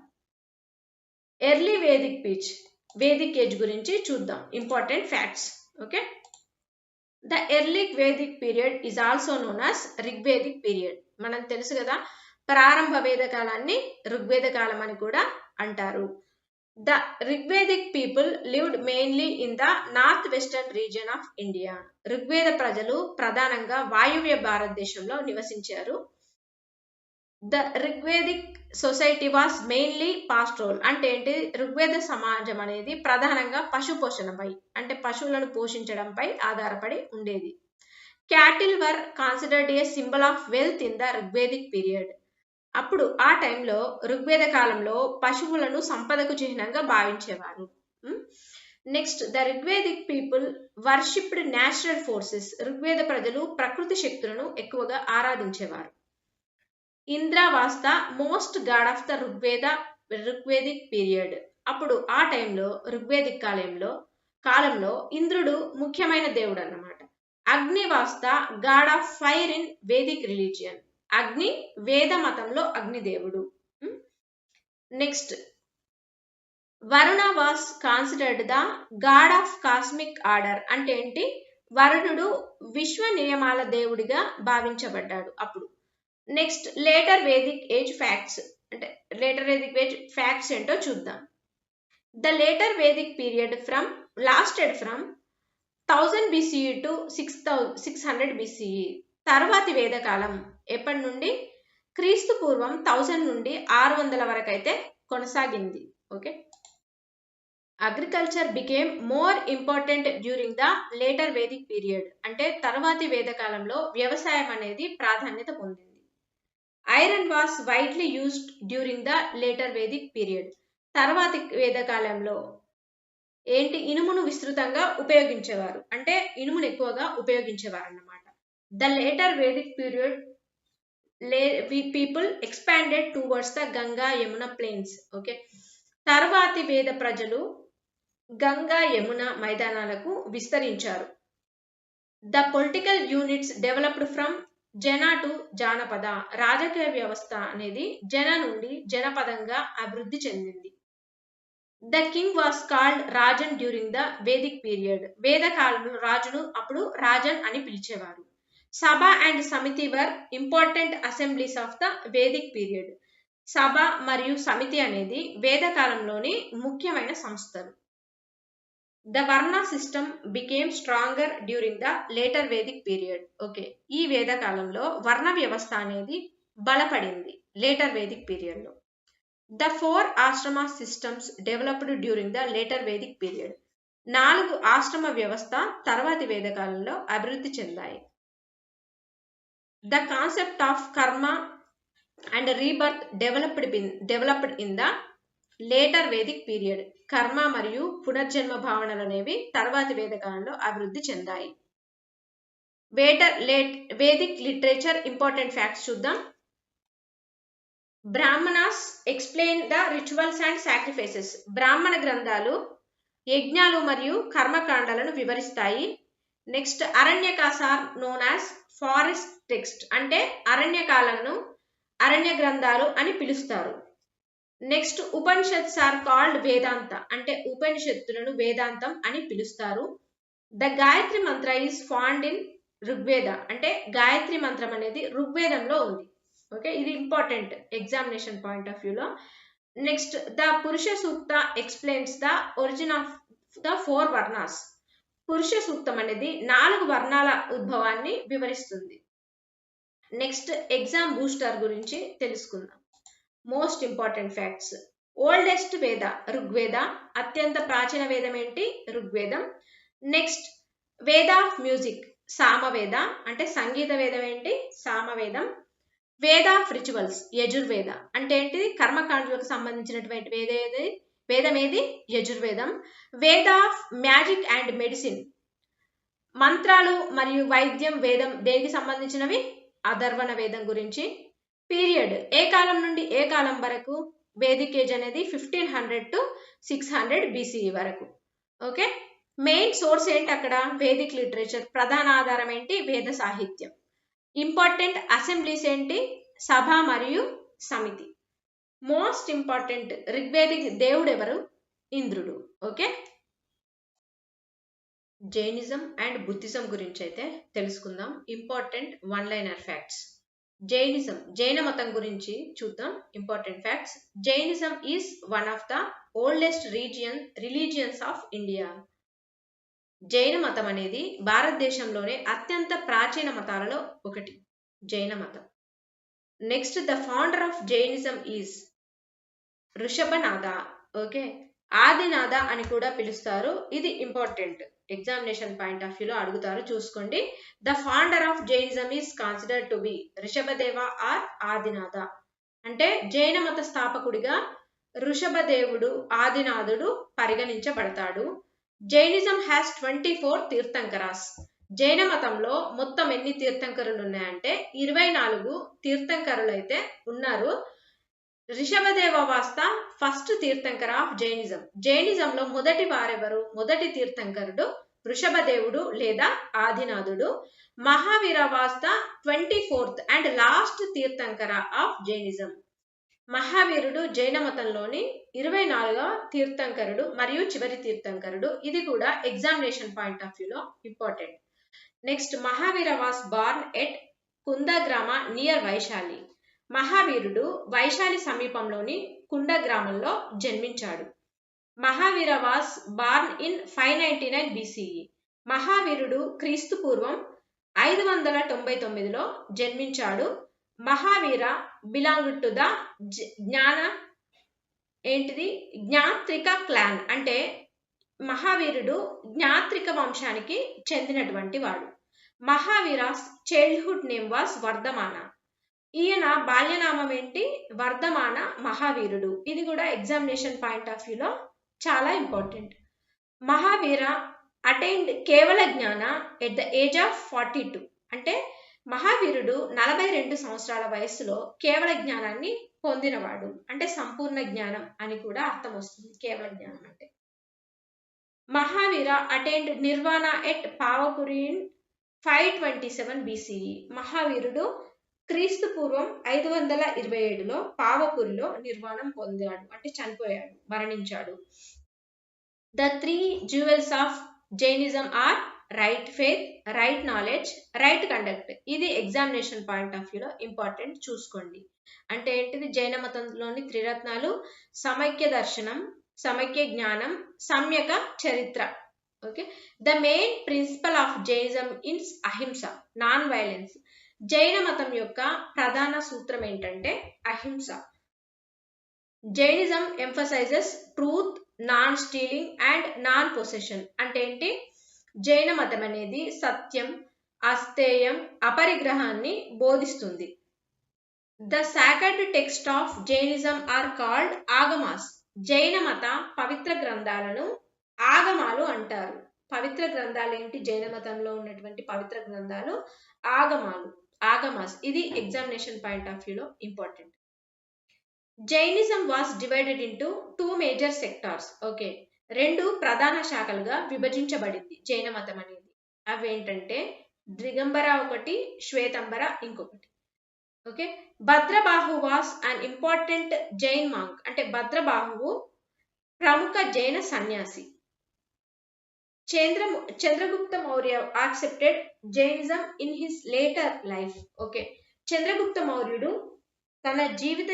ఎర్లీ వేదిక్ ఏజ్ గురించి చూద్దాం. Important facts. Okay, the early Vedic period is also known as Rigvedic period. మనం తెలుసు కదా, ప్రారంభ వేద కాలాన్ని ఋగ్వేద కాలం అని కూడా అంటారు. The Rigvedic people lived mainly in the north western region of India. ఋగ్వేద ప్రజలు ప్రధానంగా వాయువ్య భారతదేశంలో నివసించారు. The Rigvedic society was mainly pastoral అంటే ఏంటి? ఋగ్వేద సమాజం అనేది ప్రధానంగా పశు పోషణపై అంటే పశువులను పోషించడంపై ఆధారపడి ఉండేది. Cattle were considered a symbol of wealth in the Rigvedic period. అప్పుడు ఆ టైంలో ఋగ్వేద కాలంలో పశువులను సంపదకు చిహ్నంగా భావించేవారు. Next, the Rigvedic people worshipped natural forces. ఋగ్వేద ప్రజలు ప్రకృతి శక్తులను ఎక్కువగా ఆరాధించేవారు. Indra was the most god of the Rigvedic period. అప్పుడు ఆ టైంలో ఋగ్వేదిక్ కాలంలో ఇంద్రుడు ముఖ్యమైన దేవుడు అన్నమాట. అగ్ని was the God of fire in Vedic religion. అగ్ని వేద మతంలో అగ్నిదేవుడు. Next, Varuna was considered the God of cosmic order అంటే ఏంటి? వరుణుడు విశ్వ నియమాల దేవుడిగా భావించబడ్డాడు అప్పుడు. Next later Vedic age facts, అంటే లేటర్ వేదిక్ ఏజ్ ఫ్యాక్ట్స్ ఏంటో చూద్దాం. The later Vedic period lasted from 1000 BCE to 600 BCE. తర్వాతి వేదకాలం ఎప్పటి నుండి? క్రీస్తు పూర్వం 1000 నుండి 600 వరకు అయితే కొనసాగింది. Okay. Agriculture became more important during the later Vedic period, అంటే తర్వాతి వేదకాలంలో వ్యవసాయం అనేది ప్రాధాన్యత పొందింది. Iron was widely used during the later Vedic period, తర్వాతి వేదకాలంలో ఇనుమును విస్తృతంగా ఉపయోగించేవారు, అంటే ఇనుమును ఎక్కువగా ఉపయోగించేవారు అన్నమాట. The later Vedic period people expanded towards the Ganga Yamuna plains. Okay. తర్వాతి వేద ప్రజలు గంగా యమున మైదానాలకు విస్తరించారు. The political units developed from jana to janapada, రాజకీయ వ్యవస్థ అనేది జన నుండి జనపదంగా అభివృద్ధి చెందింది. The king was called rajan during the Vedic period, వేద కాలంలో రాజును అప్పుడు రాజన్ అని పిలిచేవారు. Sabha and Samiti were important assemblies of the Vedic period, Sabha మరియు సమితి అనేది వేద కాలంలోని ముఖ్యమైన సంస్థలు. ద వర్ణ system became stronger during the later Vedic period. Okay, ఈ వేద కాలంలో వర్ణ వ్యవస్థ అనేది బలపడింది లేటర్ వేదిక్ పీరియడ్ లో. ద 4 ఆశ్రమ systems developed during the later Vedic period, 4 ఆశ్రమ వ్యవస్థ తర్వాతి వేదకాలంలో అభివృద్ధి చెందాయి. ద కాన్సెప్ట్ ఆఫ్ కర్మ and rebirth developed in the later Vedic period, కర్మ మరియు పునర్జన్మ భావనలు అనేవి తర్వాతి వేదకాలంలో అభివృద్ధి చెందాయి. వేదిక్ లిటరేచర్ ఇంపార్టెంట్ ఫ్యాక్ట్స్ చూద్దాం. Brahmanas explain the rituals and sacrifices, బ్రాహ్మణ గ్రంథాలు యజ్ఞాలు మరియు కర్మకాండాలను వివరిస్తాయి. Next Aranyakas are known as forest text, అంటే అరణ్యకాలను అరణ్య గ్రంథాలు అని పిలుస్తారు. Next Upanishads are called Vedanta, అంటే ఉపనిషత్తులను వేదాంతం అని పిలుస్తారు. The Gayatri Mantra is found in Rigveda, అంటే గాయత్రి మంత్రం అనేది ఋగ్వేదంలో ఉంది. ఓకే, ఇది ఇంపార్టెంట్ ఎగ్జామినేషన్ పాయింట్ ఆఫ్ వ్యూలో. Next the Purusha Sukta explains the origin of the 4 వర్ణాస్, పురుష సూక్తం అనేది 4 వర్ణాల ఉద్భవాన్ని వివరిస్తుంది. నెక్స్ట్ ఎగ్జామ్ బూస్టర్ గురించి తెలుసుకుందాం. Most important facts. ఓల్డెస్ట్ వేద ఋగ్వేద, అత్యంత ప్రాచీన వేదం ఏంటి? ఋగ్వేదం. నెక్స్ట్ వేద ఆఫ్ మ్యూజిక్ సామవేద, అంటే సంగీత వేదం ఏంటి? సామవేదం. వేద ఆఫ్ రిచువల్స్ యజుర్వేద, అంటే ఏంటిది? కర్మకాండలకు సంబంధించినటువంటి వేదం ఏది? యజుర్వేదం. వేద ఆఫ్ మ్యాజిక్ అండ్ మెడిసిన్, మంత్రాలు మరియు వైద్యం వేదం దేనికి సంబంధించినవి? అధర్వణ వేదం గురించి. పీరియడ్ ఏ కాలం నుండి ఏ కాలం వరకు? వేదిక్ ఏజ్ అనేది 1500 టు 600 BCE వరకు. ఓకే, మెయిన్ సోర్స్ ఏంటి అక్కడ? Vedic literature. ప్రధాన ఆధారం ఏంటి? వేద సాహిత్యం. ఇంపార్టెంట్ అసెంబ్లీస్ ఏంటి? సభ మరియు సమితి. మోస్ట్ ఇంపార్టెంట్ ఋగ్వేదిక్ దేవుడు ఎవరు? ఇంద్రుడు. ఓకే, జైనిజం అండ్ బుద్ధిజం గురించి అయితే తెలుసుకుందాం. Important 1-liner facts. జైనిజం, జైన మతం గురించి చూద్దాం. Important facts. Jainism is one of the oldest religions of India. జైన మతం అనేది భారతదేశంలోనే అత్యంత ప్రాచీన మతాలలో ఒకటి, జైన మతం. Next the founder of Jainism is Rishabhanatha. Okay, Adinatha అని కూడా పిలుస్తారు. ఇది ఇంపార్టెంట్ ఎగ్జామినేషన్ పాయింట్ ఆఫ్ వ్యూలో అడుగుతారు, చూసుకోండి. The founder of Jainism is considered to be Rishabhadeva or Adinatha, అంటే జైన మత స్థాపకుడిగా ఋషభదేవుడు ఆదినాథుడు పరిగణించబడతాడు. Jainism has 24 tirthankaras. జైన మతంలో మొత్తం ఎన్ని తీర్థంకరులు ఉన్నాయంటే 24 తీర్థంకరులు అయితే ఉన్నారు. Rishabhadeva was the first tirthankara of Jainism. జైనిజంలో మొదటి వారెవరు? మొదటి తీర్థంకరుడు ఋషభదేవుడు లేదా ఆదినాథుడు. Mahavira was the 24th and last tirthankara of Jainism. మహావీరుడు జైన మతంలోని 24వ తీర్థంకరుడు మరియు చివరి తీర్థంకరుడు. ఇది కూడా ఎగ్జామినేషన్ పాయింట్ ఆఫ్ వ్యూలో important. Next Mahavira was born at Kundagrama near Vaishali. మహావీరుడు వైశాలి సమీపంలోని కుండ గ్రామంలో జన్మించాడు. Mahavira was born in 599 BCE. మహావీరుడు క్రీస్తు పూర్వం 599లో జన్మించాడు. Mahavira belong to the Jnatrika clan, అంటే మహావీరుడు జ్ఞాత్రిక వంశానికి చెందినటువంటి వాడు. మహావీరాస్ చైల్డ్హుడ్ నేమ్ వాస్ వర్ధమాన. ఈయన బాల్యనామం ఏంటి? వర్ధమాన మహావీరుడు. ఇది కూడా ఎగ్జామినేషన్ పాయింట్ ఆఫ్ వ్యూలో చాలా ఇంపార్టెంట్. మహావీర అటైన్డ్ కేవల జ్ఞాన ఎట్ ద ఏజ్ ఆఫ్ 42. అంటే మహావీరుడు 42 సంవత్సరాల వయస్సులో కేవల జ్ఞానాన్ని పొందినవాడు. అంటే సంపూర్ణ జ్ఞానం అని కూడా అర్థం వస్తుంది కేవల జ్ఞానం అంటే. Mahavira attained nirvana at Pavapuri in 527 BCE. మహావీరుడు క్రీస్తు పూర్వం 527లో పావపురిలో నిర్వాణం పొందాడు, అంటే చనిపోయాడు, మరణించాడు. The 3 jewels of Jainism are right faith, right knowledge, right conduct. ఇది ఎగ్జామినేషన్ పాయింట్ ఆఫ్ వ్యూలో ఇంపార్టెంట్, చూసుకోండి. అంటే ఏంటిది? జైన మతంలోని త్రిరత్నాలు సమైక్య దర్శనం, సమైక్య జ్ఞానం, సమ్యక చరిత్ర. Okay. The main principle of Jainism is ahimsa, non violence. జైన మతం యొక్క ప్రధాన సూత్రం ఏంటంటే ahimsa. Jainism emphasizes truth, non stealing and non possession. అంటే ఏంటి? జైన మతం అనేది సత్యం, అస్థేయం, అపరిగ్రహాన్ని బోధిస్తుంది. The sacred text of Jainism are called Agamas. జైన మత పవిత్ర గ్రంథాలను ఆగమాలు అంటారు. పవిత్ర గ్రంథాలు ఏంటి? జైన మతంలో ఉన్నటువంటి పవిత్ర గ్రంథాలు ఆగమాలు, ఆగమాస్. ఇది ఎగ్జామినేషన్ పాయింట్ ఆఫ్ వ్యూలో important. Jainism was divided into 2 major sectors. Okay, 2 ప్రధాన శాఖలుగా విభజించబడింది జైన మతం అనేది. అవి ఏంటంటే దిగంబర ఒకటి, శ్వేతంబర ఇంకొకటి. Okay. Bhadrabahu was an important Jain monk. అంటే భద్రబాహువు ప్రముఖ జైన సన్యాసి. Chandragupta Maurya accepted Jainism in his later life. Okay. Chandragupta మౌర్యుడు తన జీవిత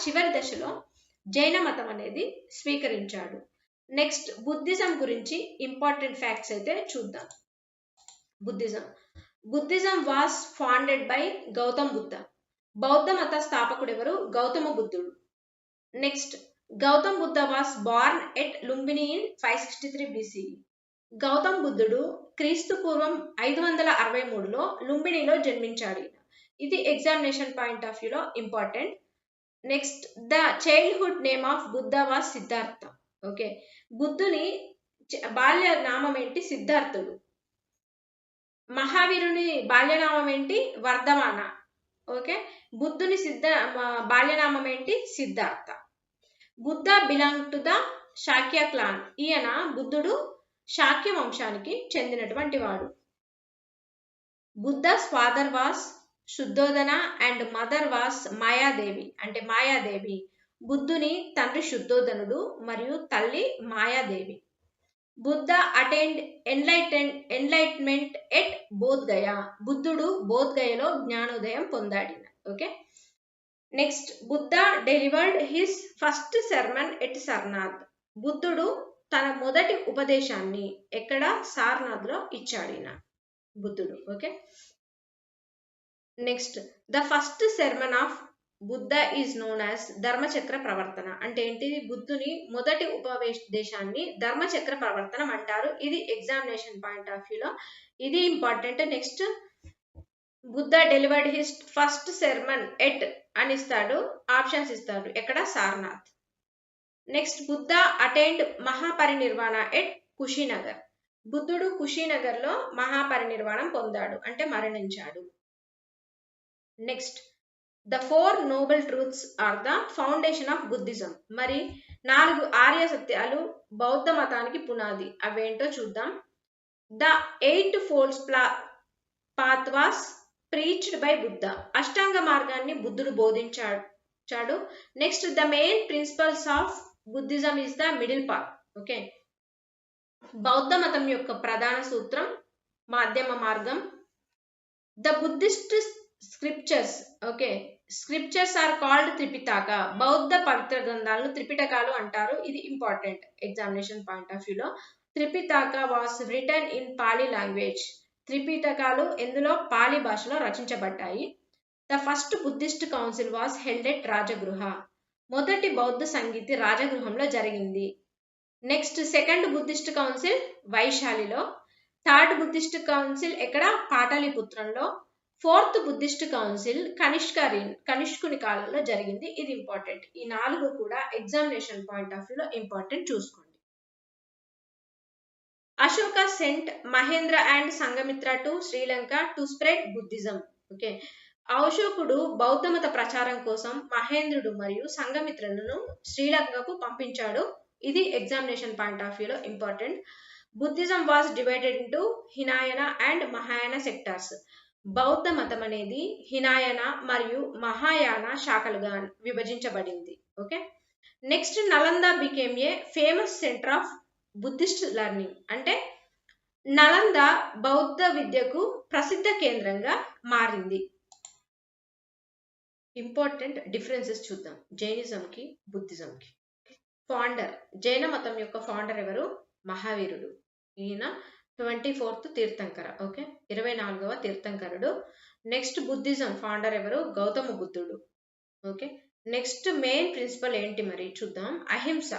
చివరి దశలో జైన మతం అనేది స్వీకరించాడు. నెక్స్ట్ బుద్ధిజం గురించి ఇంపార్టెంట్ ఫ్యాక్ట్స్ అయితే చూద్దాం. Buddhism was founded by Gautam Buddha. బౌద్ధ మత స్థాపకుడు ఎవరు? గౌతమ బుద్ధుడు. Next Gautam Buddha was born at Lumbini in 563 BCE. Gautam బుద్ధుడు క్రీస్తు పూర్వం 563లో లుంబినిలో జన్మించాడు. ఇది ఎగ్జామినేషన్ పాయింట్ ఆఫ్ వ్యూలో important. Next the childhood name of Buddha was Siddhartha. Okay. బుద్ధుని బాల్య నామం ఏంటి? సిద్ధార్థుడు. మహావీరుని బాల్యనామం ఏంటి? వర్ధమాన. ఓకే. బుద్ధుని బాల్యనామం ఏంటి? Siddhartha. Buddha belong to the Shakya clan. ఈయన బుద్ధుడు శాక్య వంశానికి చెందినటువంటి వాడు. Buddha's father was Shuddhodana and mother was Mayadevi. అంటే మాయాదేవి. బుద్ధుని తండ్రి శుద్ధోదనుడు మరియు తల్లి Mayadevi. Buddha attained enlightenment at Bodhgaya. బుద్ధుడు బోధ్గయలో జ్ఞానోదయం పొందాడు. Okay. Next Buddha delivered his first sermon at Sarnath. బుద్ధుడు తన మొదటి ఉపదేశాన్ని ఎక్కడ? సారనాథ్లో ఇచ్చాడు ఈయన బుద్ధుడు. Okay. Next the first sermon of Buddha is known as ధర్మచక్ర ప్రవర్తన. అంటే ఏంటి? బుద్ధుని మొదటి ఉపదేశాన్ని ధర్మచక్ర ప్రవర్తనం అంటారు. ఇది ఎగ్జామినేషన్ పాయింట్ ఆఫ్ వ్యూలో ఇది important. Next Buddha delivered his first sermon at అని ఇస్తాడు, ఆప్షన్స్ ఇస్తాడు. ఎక్కడ? Sarnath. Next Buddha attained Mahaparinirvana at Kushinagar. బుద్ధుడు కుషినగర్లో మహాపరినిర్వాణం పొందాడు, అంటే మరణించాడు. Next the 4 noble truths are the foundation of Buddhism. మరి 4 ఆర్య సత్యాలు బౌద్ధ మతానికి పునాది. అవేంటో చూద్దాం. The 8 folds path was preached by Buddha. అష్టాంగ మార్గాన్ని బుద్ధుడు బోధించాడు. Next the main principles of Buddhism is the middle path. Okay. బౌద్ధ మతం యొక్క ప్రధాన సూత్రం మాధ్యమ మార్గం. The Buddhist scriptures, okay, scriptures are called Tripitaka. బౌద్ధ పవిత్ర గ్రంథాలను త్రిపిటకాలు అంటారు. ఇది ఇంపార్టెంట్ ఎగ్జామినేషన్ పాయింట్ ఆఫ్ వ్యూలో. Tripitaka was written in Pali language. త్రిపిటకాలు ఎందులో? పాలి భాషలో రచించబడ్డాయి. The first Buddhist council was held at Rajagriha. మొదటి బౌద్ధ సంగీతి రాజగృహంలో జరిగింది. నెక్స్ట్ సెకండ్ బుద్ధిస్ట్ కౌన్సిల్ వైశాలిలో. థర్డ్ బుద్ధిస్ట్ కౌన్సిల్ ఎక్కడ? పాటలీపుత్రంలో. ఫోర్త్ బుద్ధిస్ట్ కౌన్సిల్ కనిష్కుని కాలంలో జరిగింది. ఇది ఇంపార్టెంట్. ఈ 4 కూడా ఎగ్జామినేషన్ పాయింట్ ఆఫ్ వ్యూలో ఇంపార్టెంట్, చూసుకోండి. Ashoka sent Mahendra and Sanghamitra to Sri Lanka to spread Buddhism. Okay, అశోకుడు బౌద్ధమత ప్రచారం కోసం మహేంద్రుడు మరియు సంఘమిత్రులను శ్రీలంకకు పంపించాడు. ఇది ఎగ్జామినేషన్ పాయింట్ ఆఫ్ వ్యూలో important. Buddhism was divided into Hinayana and Mahayana sectors. బౌద్ధ మతం అనేది హినాయన మరియు మహాయాన శాఖలుగా విభజించబడింది. Okay, next Nalanda became a famous centre of Buddhist learning. అంటే నలంద బౌద్ధ విద్యకు ప్రసిద్ధ కేంద్రంగా మారింది. ఇంపార్టెంట్ డిఫరెన్సెస్ చూద్దాం జైనిజంకి బుద్ధిజంకి. ఫౌండర్, జైన మతం యొక్క ఫౌండర్ ఎవరు? మహావీరుడు. ఈయన 24th తీర్థంకర. ఓకే, 24వ తీర్థంకరుడు. నెక్స్ట్ బుద్ధిజం ఫౌండర్ ఎవరు? గౌతమ బుద్ధుడు. ఓకే, నెక్స్ట్ మెయిన్ ప్రిన్సిపల్ ఏంటి మరి చూద్దాం. అహింస.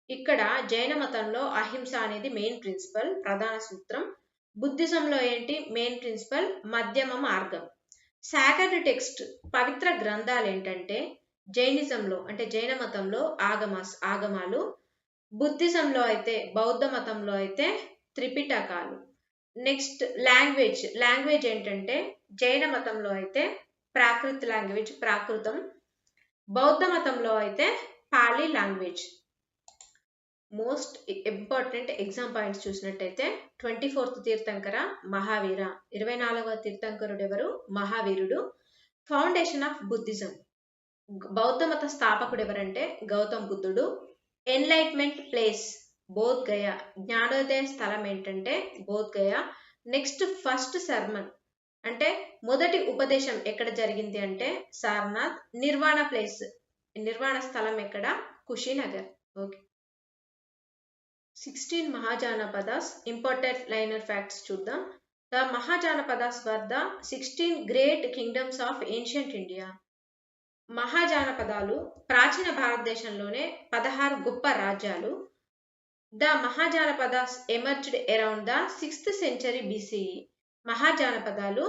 ఇక్కడ జైన మతంలో అహింస అనేది మెయిన్ ప్రిన్సిపల్, ప్రధాన సూత్రం. బుద్ధిజంలో ఏంటి మెయిన్ ప్రిన్సిపల్? మధ్యమ మార్గం. సాక్రెడ్ టెక్స్ట్, పవిత్ర గ్రంథాలు ఏంటంటే జైనిజంలో అంటే జైన మతంలో ఆగమాలు, బుద్ధిజంలో అయితే బౌద్ధ మతంలో అయితే త్రిపిటకాలు. నెక్స్ట్ లాంగ్వేజ్ ఏంటంటే జైన మతంలో అయితే ప్రాకృతం, బౌద్ధ మతంలో అయితే పాలి language. Most important exam points చూసినట్టయితే 24th తీర్థంకర మహావీర, 24వ తీర్థంకరుడు ఎవరు? మహావీరుడు. ఫౌండేషన్ ఆఫ్ బుద్ధిజం, బౌద్ధ మత స్థాపకుడు ఎవరంటే గౌతమ బుద్ధుడు. ఎన్లైట్మెంట్ ప్లేస్ బోధ్ గయా, జ్ఞానోదయ స్థలం ఏంటంటే Bodh Gaya. Next first sermon అంటే మొదటి ఉపదేశం ఎక్కడ జరిగింది అంటే సారనాథ్. నిర్వాణ స్థలం ఎక్కడ? Kushinagar. Okay, 16 Mahajanapadas, important liner facts చూద్దాం. The Mahajanapadas were the 16 great kingdoms of ancient India. మహాజానపదాలు ప్రాచీన భారతదేశంలోనే 16 గొప్ప రాజ్యాలు. ద Mahajanapadas emerged around the 6th century BCE. మహాజానపదాలు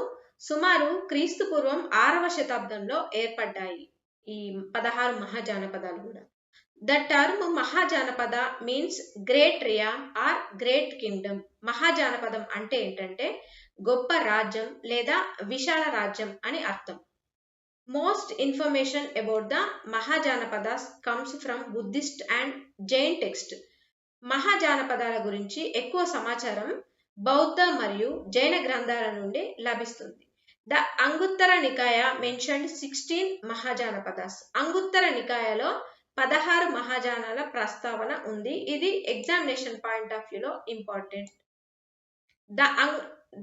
సుమారు క్రీస్తు పూర్వం 6వ శతాబ్దంలో ఏర్పడ్డాయి. ఈ 16 మహాజానపదాలు కూడా. The term Mahajanapada means great realm or great kingdom. మహాజానపదం అంటే ఏంటంటే గొప్ప రాజ్యం లేదా విశాల రాజ్యం అని అర్థం. Most information about the Mahajanapadas comes from Buddhist and Jain text. మహాజానపదాల గురించి ఎక్కువ సమాచారం బౌద్ధ మరియు జైన గ్రంథాల నుండి లభిస్తుంది. The Anguttara Nikaya mentioned 16 Mahajanapadas. అంగుత్తర నికాయలో 16 మహాజానాల ప్రస్తావన ఉంది. ఇది ఎగ్జామినేషన్ పాయింట్ ఆఫ్ వ్యూలో important.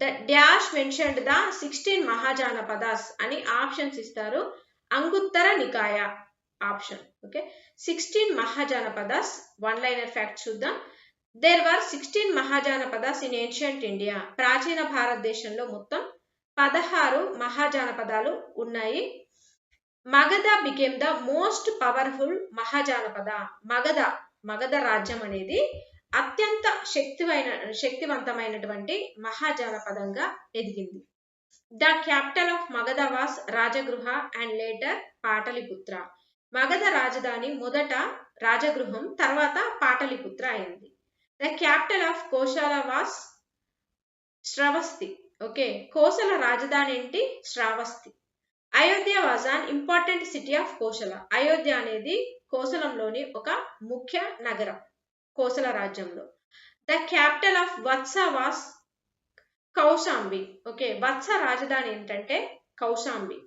The dash mentioned the 16 Mahajanapadas అని ఆప్షన్స్ ఇస్తారు. Anguttara Nikaya option. Okay, 16 Mahajanapadas. One liner fact చూద్దాం. There were 16 Mahajanapadas in ancient India. ప్రాచీన భారతదేశంలో మొత్తం 16 మహాజానపదాలు ఉన్నాయి. Magadha became the most powerful Mahajanapada. Magadha రాజ్యం అనేది అత్యంత శక్తివంతమైనటువంటి మహాజానపదంగా ఎదిగింది. The capital of Magadha was Rajagriha and later Pataliputra. Magadha రాజధాని మొదట రాజగృహం, తర్వాత పాటలిపుత్ర అయింది. The capital of Kosala was Shravasti. Okay, Kosala రాజధాని ఏంటి? Shravasti. Ayodhya was an important city of Kosala. Ayodhya అనేది కోసలంలోని ఒక ముఖ్య నగరం కోసల రాజ్యంలో. The capital of Vatsa was Kaushambi. Okay, Vatsa రాజధాని ఏంటంటే Kaushambi.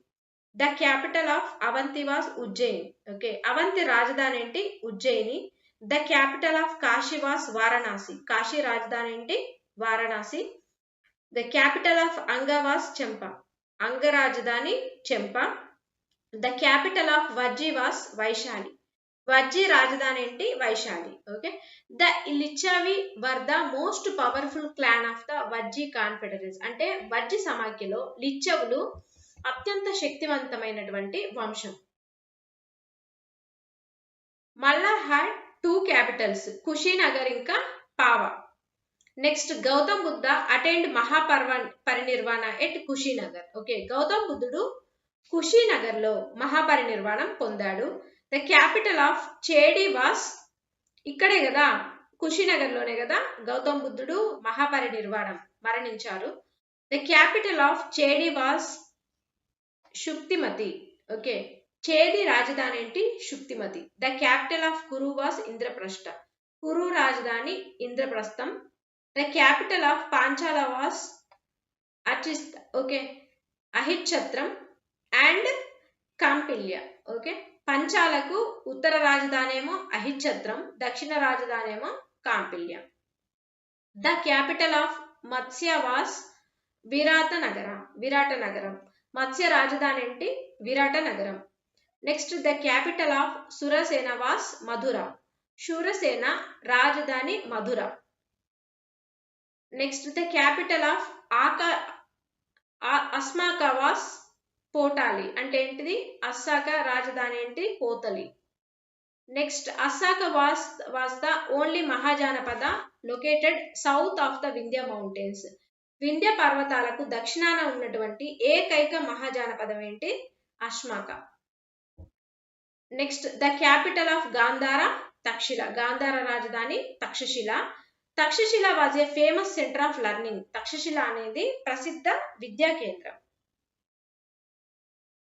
The capital of Avanti was Ujjayini. Okay, Avanti రాజధాని ఏంటి? Ujjayini. The capital of Kashi was Varanasi. Kashi రాజధాని ఏంటి? Varanasi. The capital of Anga was Champa. Anga రాజధాని Champa. The capital of Vajji was Vaishali. Vajji రాజధాని ఏంటి? Vaishali. Okay. The Licchavi were the most powerful clan of the Vajji Confederacy. అంటే వజ్జి సమాఖ్యలో లిచ్చవులు అత్యంత శక్తివంతమైనటువంటి వంశం. మల్లార్ హ్యాడ్ 2 క్యాపిటల్స్, కుషినగర్ ఇంకా Pava. Next Gautam Buddha attained Mahaparinirvana at Kushinagar. Okay, Gautam బుద్ధుడు కుషినగర్ లో మహాపరినిర్వాణం పొందాడు. The capital of Chedi was, ఇక్కడే కదా కుషినగర్ లోనే కదా గౌతమ్ బుద్ధుడు మహాపరినిర్వాణం మరణించారు. The capital of Chedi was Shuktimati. Okay, Chedi రాజధాని ఏంటి? Shuktimati. The capital of Kuru was Indraprastha. Kuru రాజధాని ఇంద్రప్రస్థం. The capital of Panchala was Ahichhatra. Okay, అహిచ్ఛత్రం అండ్ కాంపిల్య. ఓకే, పంచాలకు ఉత్తర రాజధాని ఏమో అహిచ్ఛత్రం, దక్షిణ రాజధాని ఏమో Kampilya. The capital of Matsya was Virata నగరం. మత్స్య రాజధాని ఏంటి? విరాట నగరం. Next the capital of Surasena was Mathura. Shurasena రాజధాని Mathura. Next the capital of Asmaka was Potali. అంటే ఏంటిది? అస్సాక రాజధాని ఏంటి? Potali. Next Assaka was the only Mahajanapada located south of the Vindhya mountains. Vindhya పర్వతాలకు దక్షిణాన ఉన్నటువంటి ఏకైక మహాజానపదం ఏంటి? Asmaka. Next the capital of Gandhara Takshashila. Gandhara రాజధాని Takshashila. Takshashila was A famous centre of learning. Takshashila అనేది ప్రసిద్ధ విద్యా కేంద్రం.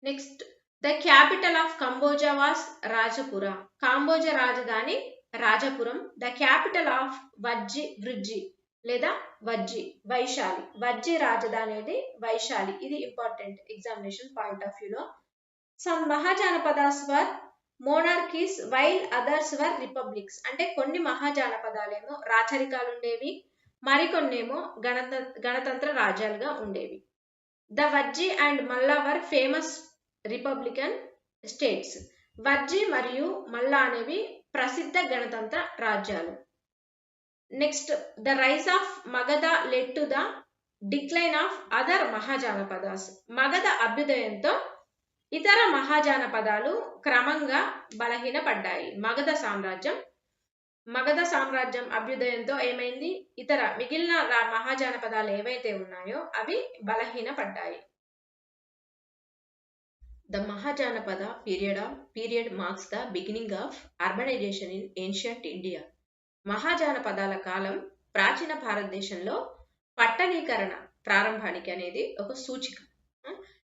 Next the capital of Kamboja was Rajapura. Kamboja రాజధాని రాజపురం. ద క్యాపిటల్ ఆఫ్ వజ్జి లేదా వైశాలి. వజ్జి రాజధాని అనేది వైశాలి. ఇది ఇంపార్టెంట్ ఎగ్జామినేషన్ పాయింట్ ఆఫ్ వ్యూలో. Some Mahajanapadas were monarchies while others were republics. అంటే కొన్ని మహాజానపదాలేమో రాచరికాలు ఉండేవి, మరికొన్నేమో గణతంత్ర రాజ్యాలుగా ఉండేవి. The Vajji and Malla were famous republican states. Vajji మరియు మల్లా అనేవి ప్రసిద్ధ గణతంత్ర రాజ్యాలు. Next the rise of Magadha led to the decline of other Mahajanapadas. Magadha అభ్యుదయంతో ఇతర మహాజానపదాలు క్రమంగా బలహీనపడ్డాయి. మగధ సామ్రాజ్యం అభ్యుదయంతో ఏమైంది? మిగిలిన మహాజానపదాలు ఏవైతే ఉన్నాయో అవి బలహీనపడ్డాయి. The Mahajanapada period marks the beginning of urbanisation in ancient India. మహాజానపదాల కాలం ప్రాచీన భారతదేశంలో పట్టణీకరణ ప్రారంభానికి అనేది ఒక సూచిక.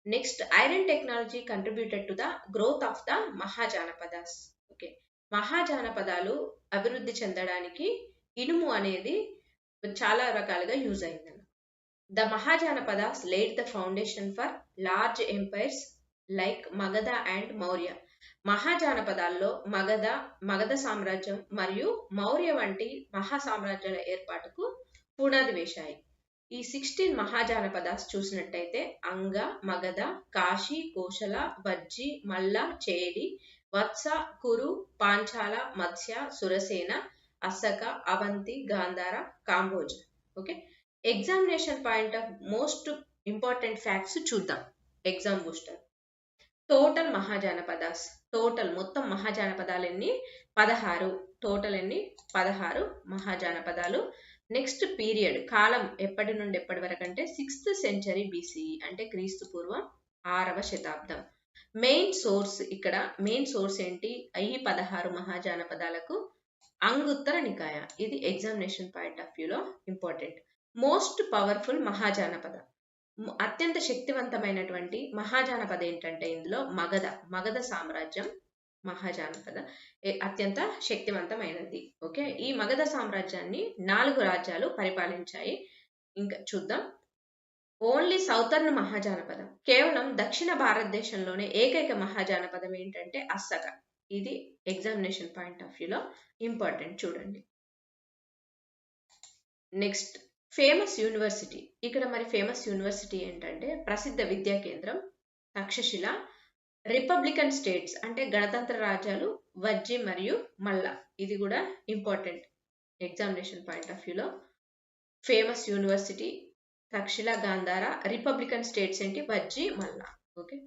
Next iron technology contributed to the growth of the Mahajanapadas. Okay, మహాజానపదాలు అభివృద్ధి చెందడానికి ఇనుము అనేది చాలా రకాలుగా యూజ్ అయింది. The Mahajanapadas laid the foundation for large empires like Magadha and Maurya. మహాజానపదాల్లో మగధ సామ్రాజ్యం మరియు మౌర్య వంటి మహా సామ్రాజ్యాల ఏర్పాటుకు పునాది వేశాయి. ఈ 16 మహాజానపదాస్ చూసినట్టయితే అంగ, మగధ, కాశీ, కోశల, వజ్జి, మల్ల, చేడి, వత్స, Kuru, Panchala, Matsya, Surasena, Asaka, Avanti, Gandhara, Kamboj. Okay, examination point of most important facts చూద్దాం. Exam booster. Total Mahajanapadas. Total మొత్తం మహాజానపదాలు ఎన్ని? 16. టోటల్ ఎన్ని? 16 మహాజానపదాలు. నెక్స్ట్ పీరియడ్, కాలం ఎప్పటి నుండి ఎప్పటి వరకు అంటే 6th century BCE అంటే క్రీస్తు పూర్వం 6వ శతాబ్దం. మెయిన్ సోర్స్, ఇక్కడ మెయిన్ సోర్స్ ఏంటి? ఈ 16 మహాజానపదాలకు అంగుత్తర నికాయ. ఇది ఎగ్జామినేషన్ పాయింట్ ఆఫ్ వ్యూలో ఇంపార్టెంట్. మోస్ట్ పవర్ఫుల్ మహాజానపద, అత్యంత శక్తివంతమైనటువంటి మహాజానపద ఏంటంటే ఇందులో మగధ సామ్రాజ్యం మహాజానపద అత్యంత శక్తివంతమైనది. ఓకే, ఈ మగధ సామ్రాజ్యాన్ని 4 రాజ్యాలు పరిపాలించాయి. ఇంకా చూద్దాం. ఓన్లీ సౌతర్న్ మహాజానపదం, కేవలం దక్షిణ భారతదేశంలోనే ఏకైక మహాజానపదం ఏంటంటే అస్సక. ఇది ఎగ్జామినేషన్ పాయింట్ ఆఫ్ వ్యూలో ఇంపార్టెంట్, చూడండి. Next famous university. ఇక్కడ మరి ఫేమస్ యూనివర్సిటీ ఏంటంటే ప్రసిద్ధ విద్యా కేంద్రం తక్షశిల, రిపబ్లికన్ స్టేట్స్ అంటే గణతంత్ర రాజ్యాలు వజ్జి మరియు మల్లా. ఇది కూడా ఇంపార్టెంట్ ఎగ్జామినేషన్ పాయింట్ ఆఫ్ వ్యూలో. Famous university Takshashila, Gandhara, republican states ఏంటి Vajji Malla. Okay.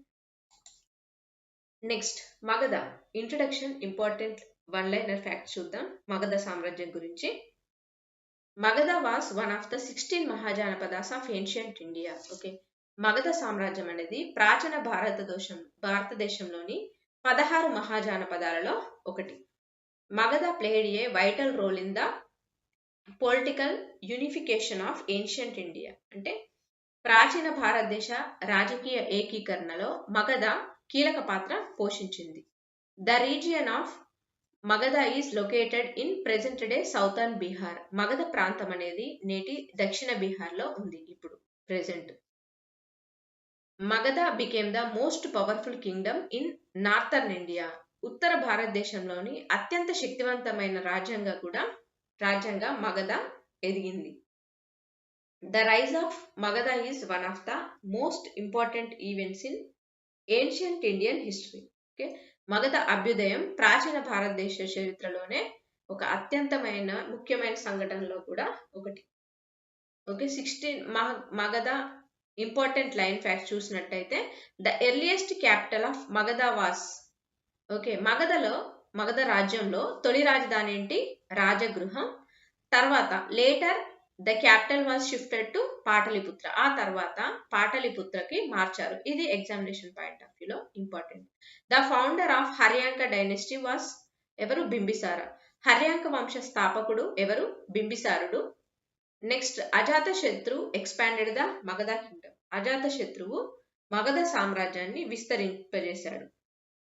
Next Magadha. Introduction important one liner fact చూద్దాం మగధ సామ్రాజ్యం గురించి. Magadha was one of the 16 Mahajanapadas of ancient India. Okay. Magadha సామ్రాజ్యం అనేది ప్రాచీన భారతదేశంలోని 16 మహాజనపదాలలో ఒకటి. Magadha played a vital role in the political unification of ancient India. అంటే ప్రాచీన భారతదేశ రాజకీయ ఏకీకరణలో మగధ కీలక పాత్ర పోషించింది. The region of Magadha is located in present day southern Bihar. Magadha ప్రాంతం అనేది నేటి దక్షిణ బీహార్లో ఉంది ఇప్పుడు present. Magadha became the most powerful kingdom in northern India. ఉత్తర భారతదేశంలోని అత్యంత శక్తివంతమైన రాజ్యంగా మగధ ఎదిగింది. The rise of Magadha is one of the most important events in ancient Indian history. Okay. Magadha అభ్యుదయం ప్రాచీన భారతదేశ చరిత్రలోనే ఒక అత్యంతమైన ముఖ్యమైన సంఘటనలో కూడా ఒకటి. Okay. 16 Magadha important line fact చూసినట్టయితే the earliest capital of Magadha was. Okay. Magadha రాజ్యంలో తొలి రాజధాని ఏంటి? రాజగృహం. తర్వాత later the capital was shifted to Pataliputra. ఆ తర్వాత పాటలిపుత్రకి మార్చారు. ఇది ఎగ్జామినేషన్ పాయింట్ ఆఫ్ వ్యూలో important. The founder of Haryanka dynasty was ఎవరు? బింబిసార. హర్యాంక వంశ స్థాపకుడు ఎవరు? బింబిసారుడు. Next Ajatashatru expanded the Magadha kingdom. అజాతశత్రువు మగధ సామ్రాజ్యాన్ని విస్తరింపజేశాడు.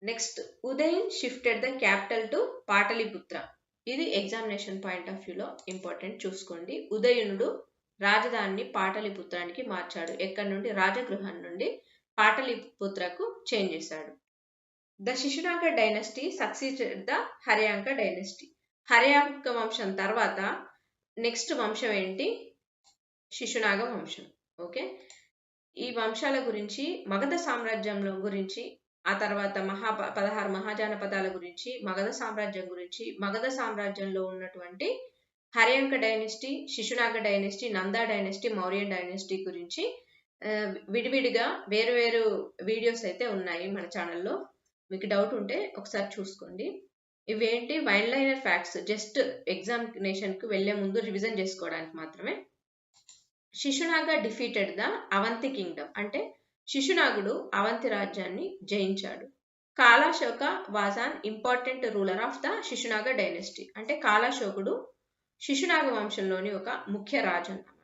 Next Udayan shifted the capital to Pataliputra. ఇది ఎగ్జామినేషన్ పాయింట్ ఆఫ్ వ్యూలో ఇంపార్టెంట్, చూసుకోండి. ఉదయనుడు రాజధానిని పాటలిపుత్రానికి మార్చాడు. ఎక్కడి నుండి? రాజగృహం నుండి పాటలిపుత్రకు చేంజ్ చేశాడు. The Shishunaga dynasty succeeded the Haryanka dynasty. Haryanka వంశం తర్వాత నెక్స్ట్ వంశం ఏంటి? శిశునాగ వంశం. ఓకే. ఈ వంశాల గురించి, మగధ సామ్రాజ్యంలో గురించి, ఆ తర్వాత 16 మహాజనపదాల గురించి, మగధ సామ్రాజ్యం గురించి, మగధ సామ్రాజ్యంలో ఉన్నటువంటి Haryanka dynasty, Shishunaga dynasty, Nanda dynasty, Mauryan dynasty గురించి విడివిడిగా వేరు వీడియోస్ అయితే ఉన్నాయి మన ఛానల్లో. మీకు డౌట్ ఉంటే ఒకసారి చూసుకోండి. ఇవేంటి? వన్ లైనర్ ఫ్యాక్ట్స్, జస్ట్ ఎగ్జామినేషన్కి వెళ్లే ముందు రివిజన్ చేసుకోవడానికి మాత్రమే. Shishunaga defeated the Avanti kingdom. అంటే శిశునాగుడు అవంతి రాజ్యాన్ని జయించాడు. Kalashoka was an important ruler of the Shishunaga dynasty. అంటే కాలాశోకుడు శిశునాగ వంశంలోని ఒక ముఖ్య రాజు అన్నమాట.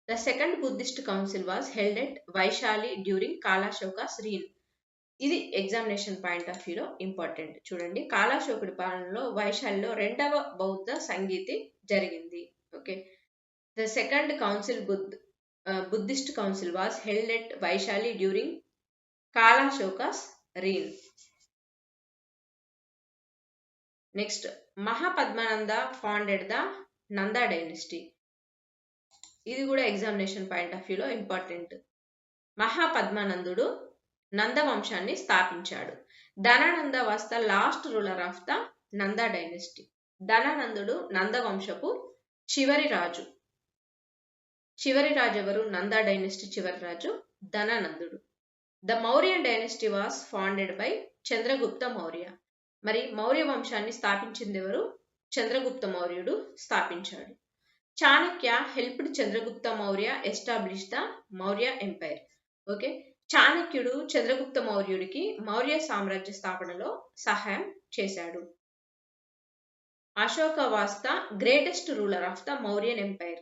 The second Buddhist council was held at Vaishali during Kalashoka's reign. ఇది ఎగ్జామినేషన్ పాయింట్ ఆఫ్ వ్యూలో ఇంపార్టెంట్, చూడండి. కాలాశోకుడి పాలనలో వైశాలిలో 2వ బౌద్ధ సంగీతి జరిగింది. Okay. The second council Buddhist council was held at Vaishali during Kalashoka's reign. Next Mahapadmananda founded the Nanda dynasty. ఇది కూడా ఎగ్జామినేషన్ పాయింట్ ఆఫ్ వ్యూలో ఇంపార్టెంట్. మహాపద్మానందుడు నంద వంశాన్ని స్థాపించాడు. Dhanananda was the last ruler of the Nanda dynasty. ధనానందుడు నంద వంశపు చివరి రాజు. చివరి రాజు ఎవరు? నందా డైనస్టీ చివరి రాజు ధనానందుడు. The Mauryan dynasty was founded by Chandragupta Maurya. మరి మౌర్య వంశాన్ని స్థాపించింది ఎవరు? చంద్రగుప్త మౌర్యుడు స్థాపించాడు. Chanakya helped Chandragupta Maurya establish the Maurya empire. Okay. చాణక్యుడు చంద్రగుప్త మౌర్యుడికి మౌర్య సామ్రాజ్య స్థాపనలో సహాయం చేశాడు. Ashoka was the greatest ruler of the Mauryan empire.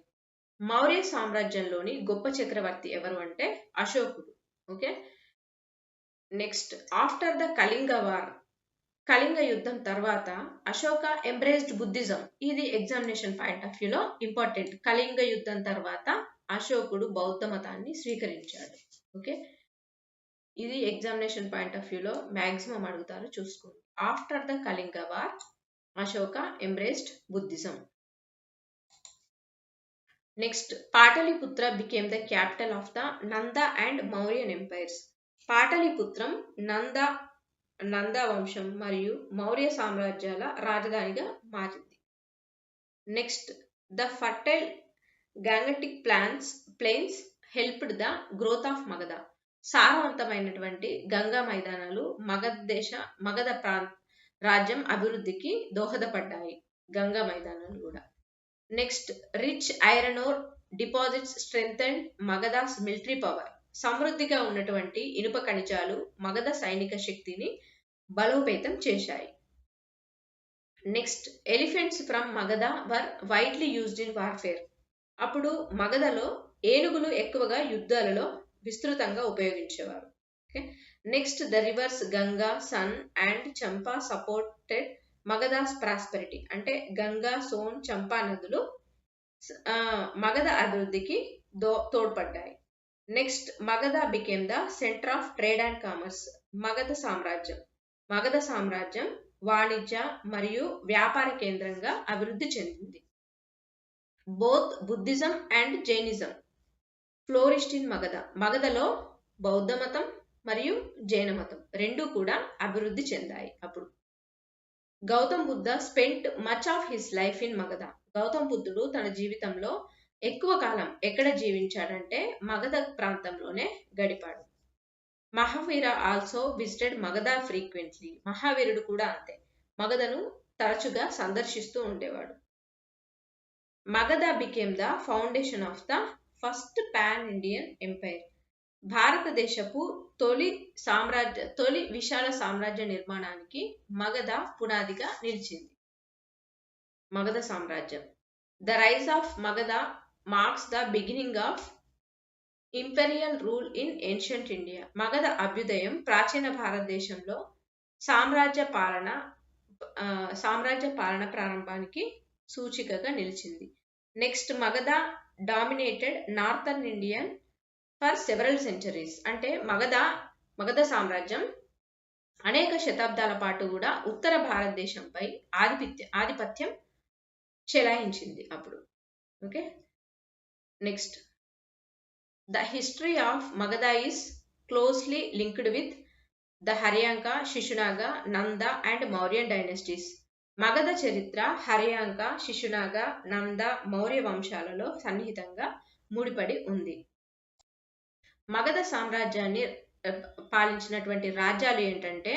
Maurya సామ్రాజ్యంలోని గొప్ప చక్రవర్తి ఎవరు అంటే అశోకుడు. Okay. Next after the Kalinga war, Kalinga యుద్ధం తర్వాత అశోక ఎంబ్రేస్డ్ బుద్ధిజం. ఇది ఎగ్జామినేషన్ పాయింట్ ఆఫ్ వ్యూలో ఇంపార్టెంట్. కళింగ యుద్ధం తర్వాత అశోకుడు బౌద్ధ మతాన్ని స్వీకరించాడు. ఓకే. ఇది ఎగ్జామినేషన్ పాయింట్ ఆఫ్ వ్యూలో మ్యాక్సిమం అడుగుతారు, చూసుకోండి. After the Kalinga war Ashoka embraced Buddhism. Next, Pataliputra became the capital of the Nanda and Mauryan empires. పాటలీపుత్రం నంద వంశం మరియు మౌర్య సామ్రాజ్యాల రాజధానిగా మారింది. Next, the fertile Gangetic plains helped the growth of Magadha. సారవంతమైనటువంటి గంగా మైదానాలు మగధ రాజ్యం అభివృద్ధికి దోహదపడ్డాయి, గంగా మైదానాలు కూడా. Next, rich iron ore deposits strengthened Magadha's military power. సమృద్ధిగా ఉన్నటువంటి ఇనుప ఖనిజాలు మగధ సైనిక శక్తిని బలోపేతం చేశాయి. Next, elephants from Magadha were widely used in warfare. అప్పుడు మగధలో ఏనుగులు ఎక్కువగా యుద్ధాలలో విస్తృతంగా ఉపయోగించేవారు. Next, the rivers Ganga, Son and Champa supported Magadha's prosperity. అంటే గంగా, సోన్, చంపా నదులు మగధ అభివృద్ధికి తోడ్పడ్డాయి. Next, Magadha became the centre of trade and commerce. Magadha సామ్రాజ్యం వాణిజ్య మరియు వ్యాపార కేంద్రంగా అభివృద్ధి చెందింది. Both Buddhism and Jainism flourished in Magadha. మగధలో బౌద్ధ మతం మరియు జైన మతం రెండూ కూడా అభివృద్ధి చెందాయి. అప్పుడు Gautam Buddha spent much of his life in Magadha. Gautam బుద్ధుడు తన జీవితంలో ఎక్కువ కాలం ఎక్కడ జీవించాడంటే మగధ ప్రాంతంలోనే గడిపాడు. Mahavira also visited Magadha frequently. మహావీరుడు కూడా అంతే, మగధను తరచుగా సందర్శిస్తూ ఉండేవాడు. Magadha became the foundation of the first pan Indian empire. భారతదేశపు తొలి విశాల సామ్రాజ్య నిర్మాణానికి మగధ పునాదిగా నిలిచింది. మగధ సామ్రాజ్యం. The rise of Magadha marks the beginning of imperial rule in ancient India. Magadha అభ్యుదయం ప్రాచీన భారతదేశంలో సామ్రాజ్య పాలన ప్రారంభానికి సూచికగా నిలిచింది. Next, Magadha dominated northern Indian for several centuries. అంటే మగధ సామ్రాజ్యం అనేక శతాబ్దాల పాటు కూడా ఉత్తర భారతదేశంపై ఆధిపత్యం చెలాయించింది అప్పుడు. Okay. Next, the history of Magadha is closely linked with the Haryanka, Shishunaga, Nanda and Mauryan dynasties. Magadha చరిత్ర హర్యాంక, శిశునాగ, నంద, మౌర్య వంశాలలో సన్నిహితంగా ముడిపడి ఉంది. మగధ సామ్రాజ్యాన్ని పాలించినటువంటి రాజ్యాలు ఏంటంటే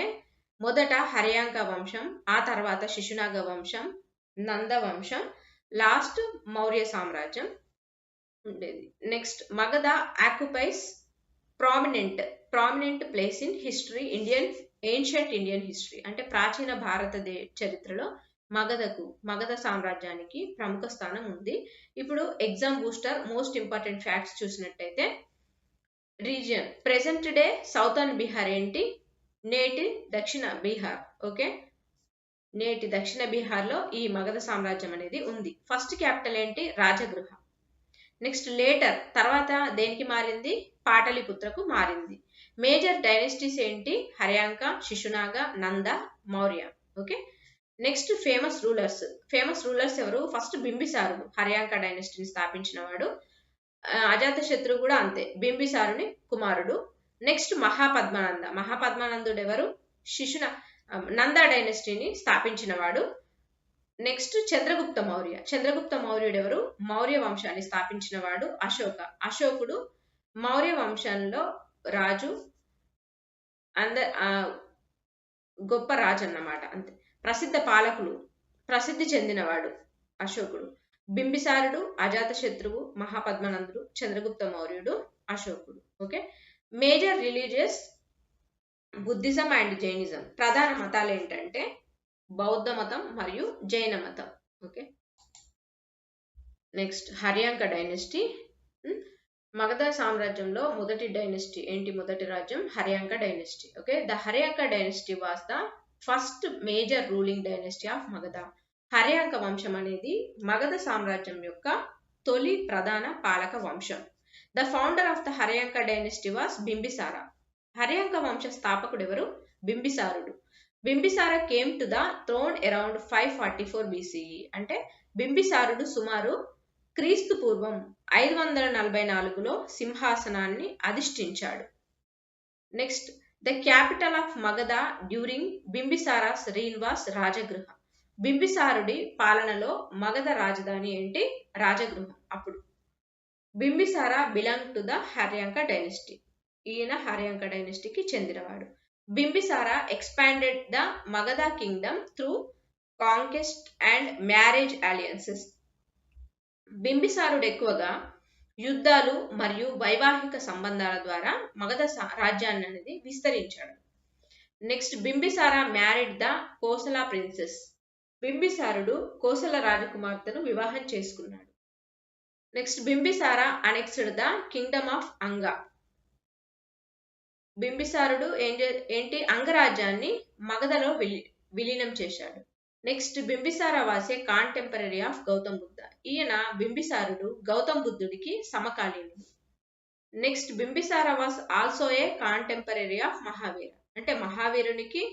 మొదట హర్యాంక వంశం, ఆ తర్వాత శిశునాగ వంశం, నంద వంశం, లాస్ట్ మౌర్య సామ్రాజ్యం ఉండేది. Next, Magadha occupies prominent place in history ancient Indian history. అంటే ప్రాచీన భారత చరిత్రలో మగధ సామ్రాజ్యానికి ప్రముఖ స్థానం ఉంది. ఇప్పుడు exam booster most important facts చూసినట్టయితే, region present day southern Bihar ఏంటి, నేటి దక్షిణ బీహార్. ఓకే, నేటి దక్షిణ బీహార్లో ఈ మగధ సామ్రాజ్యం అనేది ఉంది. ఫస్ట్ క్యాపిటల్ ఏంటి, రాజగృహ. నెక్స్ట్, లేటర్ తర్వాత దేనికి మారింది, పాటలీపుత్రకు మారింది. మేజర్ డైనస్టీస్ ఏంటి, Haryanka, Shishunaga, Nanda, Maurya. Okay. Next, famous rulers ఎవరు, ఫస్ట్ బింబిసారుడు హర్యాంక డైనస్టీని స్థాపించిన వాడు. అజాత శత్రువు కూడా అంతే, బింబిసారుని కుమారుడు. నెక్స్ట్, మహాపద్మానందుడు ఎవరు, నంద డైనస్టీని స్థాపించిన వాడు. నెక్స్ట్, చంద్రగుప్త మౌర్యుడు ఎవరు, మౌర్య వంశాన్ని స్థాపించిన వాడు. అశోకుడు మౌర్య వంశంలో రాజు, గొప్ప రాజు అన్నమాట, అంతే. ప్రసిద్ధి చెందినవాడు అశోకుడు. బింబిసారుడు, అజాత శత్రువు, మహాపద్మనందుడు, చంద్రగుప్త మౌర్యుడు, అశోకుడు. Okay. Major religious Buddhism and Jainism. ప్రధాన మతాలు ఏంటంటే బౌద్ధ మతం మరియు జైన మతం. Okay. Next, Haryanka dynasty. Magadha సామ్రాజ్యంలో మొదటి డైనస్టీ ఏంటి, మొదటి రాజ్యం Haryanka dynasty. Okay, the Haryanka dynasty was the first major ruling dynasty of Magadha. Haryanka వంశం అనేది మగధ సామ్రాజ్యం యొక్క తొలి ప్రధాన పాలక వంశం. The founder of the Haryanka dynasty was Bimbisara. Haryanka వంశ స్థాపకుడు ఎవరు? బింబిసారుడు. Bimbisara came to the throne around 544 BCE. అంటే బింబిసారుడు సుమారు క్రీస్తు పూర్వం 544లో సింహాసనాన్ని అధిష్ఠించాడు. Next, the capital of Magadha during Bimbisara's reign was Rajagriha. బింబిసారుడి పాలనలో మగధ రాజధాని ఏంటి? రాజగృహం. అప్పుడు Bimbisara belong to the Haryanka dynasty. ఈయన హర్యాంక డైనెస్టీకి చెందినవాడు. Bimbisara expanded the Magadha kingdom through conquest and marriage alliances. బింబిసారుడు ఎక్కువగా యుద్ధాలు మరియు వైవాహిక సంబంధాల ద్వారా మగధ రాజ్యాన్ని అనేది విస్తరించాడు. Next, Bimbisara married the Kosala princess. బింబిసారుడు కోసల రాజకుమార్తెను వివాహం చేసుకున్నాడు. Next, Bimbisara annexed the kingdom of Anga. బింబిసారుడు ఏంటి అంగరాజ్యాన్ని మగధలో విలీనం చేశాడు. Next, Bimbisara was a contemporary of Gautam Buddha. ఈయన బింబిసారుడు గౌతమ్ బుద్ధుడికి సమకాలీనుడు. Next, Bimbisara was also a contemporary of Mahavira. అంటే మహావీరునికి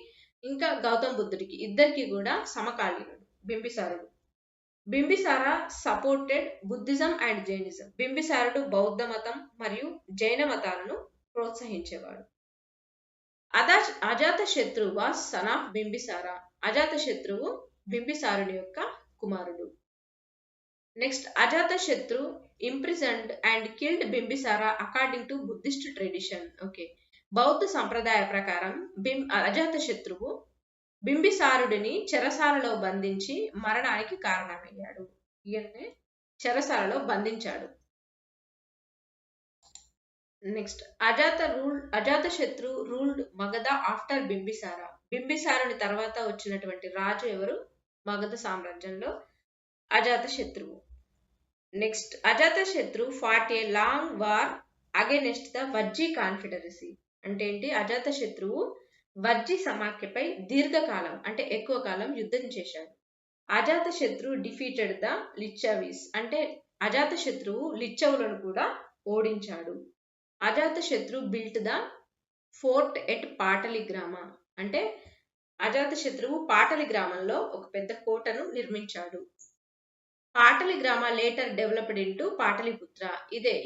ఇంకా గౌతమ్ బుద్ధుడికి ఇద్దరికి కూడా సమకాలీనుడు బింబిసారుడు. Bimbisara supported Buddhism and Jainism. బింబిసారుడు బౌద్ధ మతం మరియు జైన మతాలను ప్రోత్సహించేవాడు. Ajatashatru was son of Bimbisara. అజాతశత్రువు బింబిసారుని యొక్క కుమారుడు. Next, Ajatashatru imprisoned and killed Bimbisara according to Buddhist tradition. Okay, బౌద్ధ సంప్రదాయ ప్రకారం అజాతశత్రువు బింబిసారుడిని చెరసాలలో బంధించి మరణానికి కారణమయ్యాడు. ఈయన్నే చెరసాలలో బంధించాడు. Next, Ajatashatru ruled Magadha after Bimbisara. బింబిసారుని తర్వాత వచ్చినటువంటి రాజు ఎవరు మగధ సామ్రాజ్యంలో? అజాతశత్రువు. Next, Ajatashatru fought a long war against the Vajji confederacy. అంటే ఏంటి? అజాతశత్రువు వజ్జీ సమాఖ్యపై దీర్ఘకాలం అంటే ఎక్కువ కాలం యుద్ధం చేశాడు. Ajatashatru defeated the Licchavis. అంటే అజాతశత్రువు లిచ్చవులను కూడా ఓడించాడు. Ajatashatru built the fort at Pataligrama. అంటే అజాతశత్రువు పాటలి గ్రామంలో ఒక పెద్ద కోటను నిర్మించాడు. Pataligrama later developed into Pataliputra.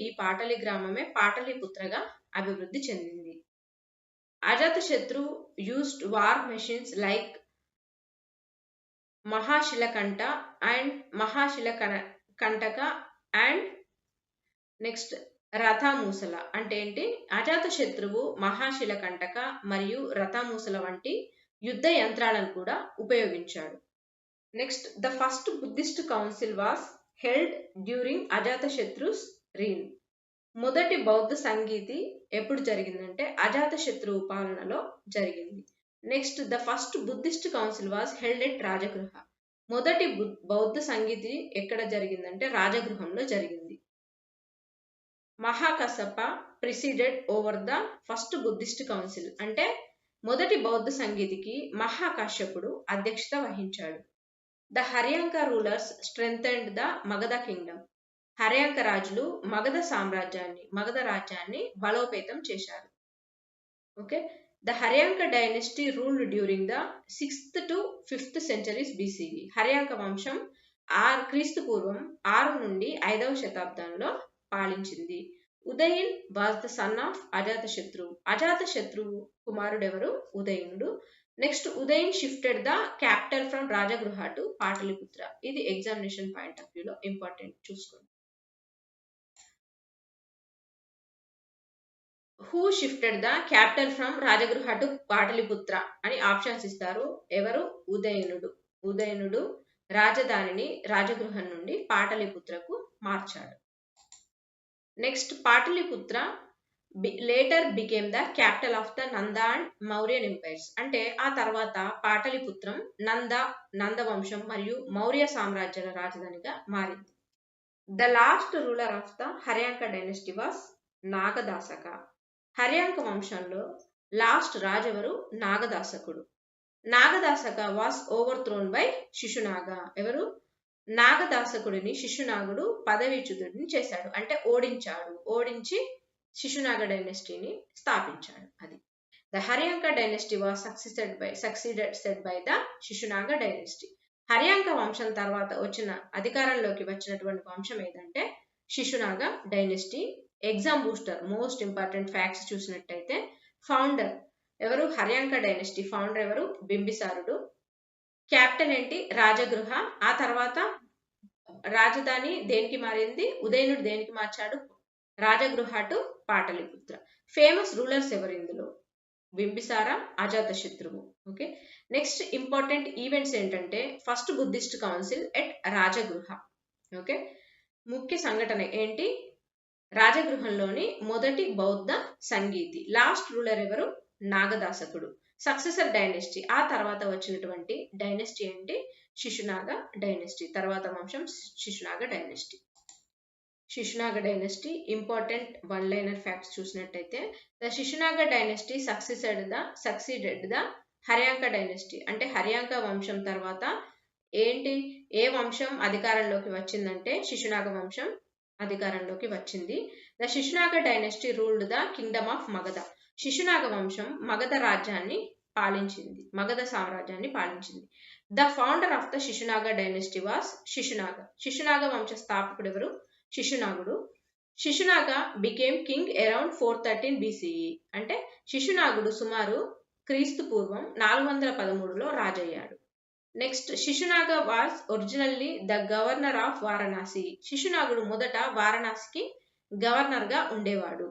ఈ పాటలి గ్రామమే పాటలిపుత్రగా అభివృద్ధి చెందింది. Ajatashatru used war machines like Mahashilakantha and Mahashilakantaka and next Rathamusala. అంటే ఏంటి? అజాతశత్రువు మహాశిలకంటక మరియు రథమూసల వంటి యుద్ధ యంత్రాలను కూడా ఉపయోగించాడు. Next, the first Buddhist council was held during Ajatashatru's reign. మొదటి బౌద్ధ సంగీతి ఎప్పుడు జరిగిందంటే అజాతశత్రువు పాలనలో జరిగింది. Next, the first Buddhist council was held at Rajagriha. మొదటి బౌద్ధ సంగీతి ఎక్కడ జరిగిందంటే రాజగృహంలో జరిగింది. Mahakassapa presided over the first Buddhist council. అంటే మొదటి బౌద్ధ సంగీతికి మహాకాశ్యపుడు అధ్యక్షత వహించాడు. The Haryanka rulers strengthened the Magadha kingdom. Haryanka రాజులు మగధ రాజ్యాన్ని బలోపేతం చేశారు. Okay, the Haryanka dynasty ruled during the 6th to 5th centuries BCE. Haryanka వంశం క్రీస్తు పూర్వం 6 నుండి 5వ శతాబ్దంలో పాలించింది. Udayan was the son of అజాతశత్రువు. అజాతశత్రువు కుమారుడెవరు? ఉదయనుడు. Next, Udayan shifted the capital from Rajagriha to Pataliputra. ఇది ఎగ్జామినేషన్ పాయింట్ ఆఫ్ వ్యూలో ఇంపార్టెంట్, చూసుకోండి. Who shifted the capital from Rajagriha to Pataliputra అని ఆప్షన్స్ ఇస్తారు. ఎవరు? ఉదయనుడు రాజధానిని రాజగృహం నుండి పాటలిపుత్రకు మార్చాడు. Next, Pataliputra later became the capital of the Nanda and Mauryan empires. అంటే ఆ తర్వాత పాటలిపుత్రం నంద వంశం మరియు మౌర్య సామ్రాజ్యాల రాజధానిగా మారింది. The last ruler of the Haryanka dynasty was Nagadasaka. Haryanka వంశంలో లాస్ట్ రాజు ఎవరు? నాగదాసకుడు. Nagadasaka was over throne by Shishunaga. ఎవరు? నాగదాసకుడిని శిశునాగుడు పదవీచ్యుతుడిని చేశాడు. అంటే ఓడించి శిశునాగ డైనెస్టీని స్థాపించాడు. అది The Haryanka dynasty was succeeded by the Shishunaga dynasty. Haryanka వంశం తర్వాత వచ్చిన అధికారంలోకి వచ్చినటువంటి వంశం ఏదంటే Shishunaga dynasty. Exam booster most important facts చూసినట్టయితే ఫౌండర్ ఎవరు? హర్యాంక డైనెస్టీ ఫౌండర్ ఎవరు? బింబిసారుడు. క్యాపిటల్ ఏంటి? రాజగృహ. ఆ తర్వాత రాజధాని దేనికి మారింది? ఉదయనుడు దేనికి మార్చాడు? Rajagriha to Pataliputra. Famous rulers ఎవరు ఇందులో? బింబిసార, అజాతశత్రువు. ఓకే, నెక్స్ట్ ఇంపార్టెంట్ ఈవెంట్స్ ఏంటంటే first Buddhist council at Rajagriha. Okay, ముఖ్య సంఘటన ఏంటి? రాజగృహంలోని మొదటి బౌద్ధ సంగీతి. లాస్ట్ రూలర్ ఎవరు? నాగదాసకుడు. సక్సెసర్ డైనెస్టీ, ఆ తర్వాత వచ్చినటువంటి డైనెస్టీ ఏంటి? శిశునాగ డైనెస్టీ. తర్వాత వంశం Shishunaga dynasty. Shishunaga dynasty important one liner facts చూసినట్టయితే the Shishunaga dynasty succeeded the Haryanka dynasty. అంటే హర్యాంక వంశం తర్వాత ఏంటి? ఏ వంశం అధికారంలోకి వచ్చిందంటే శిశునాగ వంశం అధికారంలోకి వచ్చింది. The Shishunaga dynasty ruled the kingdom of Magadha. Shishunaga వంశం మగధ రాజ్యాన్ని పాలించింది, మగధ సామ్రాజ్యాన్ని పాలించింది. The founder of the Shishunaga dynasty was Shishunaga. Shishunaga వంశ స్థాపకుడు ఎవరు? శిశునాగుడు. Shishunaga became king around 413 BCE. అంటే శిశునాగుడు సుమారు క్రీస్తు పూర్వం 413లో రాజయ్యాడు. Next Shishunaga was originally the governor of Varanasi. శిశునాగుడు మొదట వారణాసికి గవర్నర్ గా ఉండేవాడు.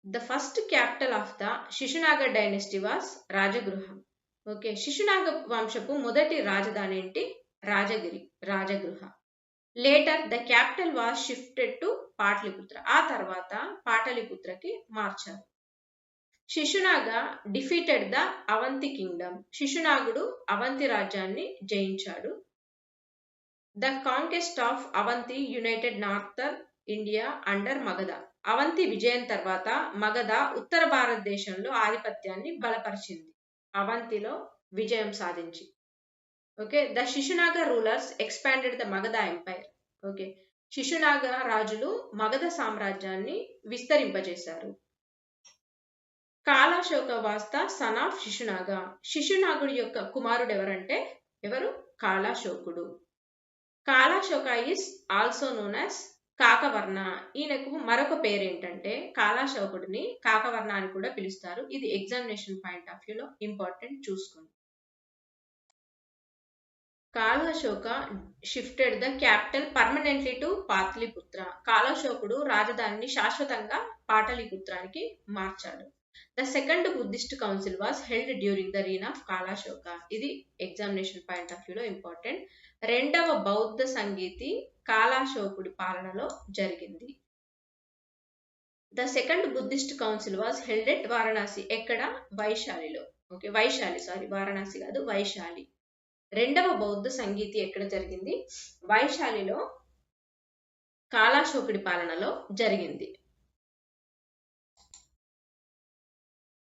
The first capital of the Shishunaga dynasty was రాజగృహం. ఓకే, శిశునాగ వంశపు మొదటి రాజధాని ఏంటి? Rajagiri, Rajagriha. Later the capital was shifted to Pataliputra. ఆ తర్వాత పాటలిపుత్రకి మార్చారు. Shishunaga defeated the Avanti kingdom. శిశునాగుడు అవంతి రాజ్యాన్ని జయించాడు. The conquest of Avanti united northern India under Magadha. Avanti విజయం తర్వాత మగధ ఉత్తర భారతదేశంలో ఆధిపత్యాన్ని బలపరిచింది, అవంతిలో విజయం సాధించి. Okay, the Shishunaga rulers expanded the Magadha empire. Okay, Shishunaga రాజులు మగధ సామ్రాజ్యాన్ని విస్తరింపజేశారు. Kalashoka was the son of Shishunaga. శిశునాగుడి యొక్క కుమారుడు ఎవరంటే ఎవరు? కాలాశోకుడు. Kalashoka is also known as Kakavarna. ఈయనకు మరొక పేరు ఏంటంటే కాలాశోకుడిని కాకవర్ణ అని కూడా పిలుస్తారు. ఇది ఎగ్జామినేషన్ పాయింట్ ఆఫ్ వ్యూలో ఇంపార్టెంట్, చూసుకోండి. Kalashoka shifted the capital permanently to Pataliputra. కాలాశోకుడు రాజధానిని శాశ్వతంగా పాటలిపుత్రానికి మార్చాడు. The second Buddhist council was held during the reign of Kalashoka. ఇది ఎగ్జామినేషన్ పాయింట్ ఆఫ్ వ్యూలో ఇంపార్టెంట్. రెండవ బౌద్ధ సంగీతి కాలాశోకుడి పాలనలో జరిగింది. The second Buddhist council was held at Varanasi. ఎక్కడ? వైశాలిలో. ఓకే, వారణాసి కాదు, వైశాలి. రెండవ బౌద్ధ సంగీతి ఎక్కడ జరిగింది? వైశాలిలో కాలాశోకుడి పాలనలో జరిగింది.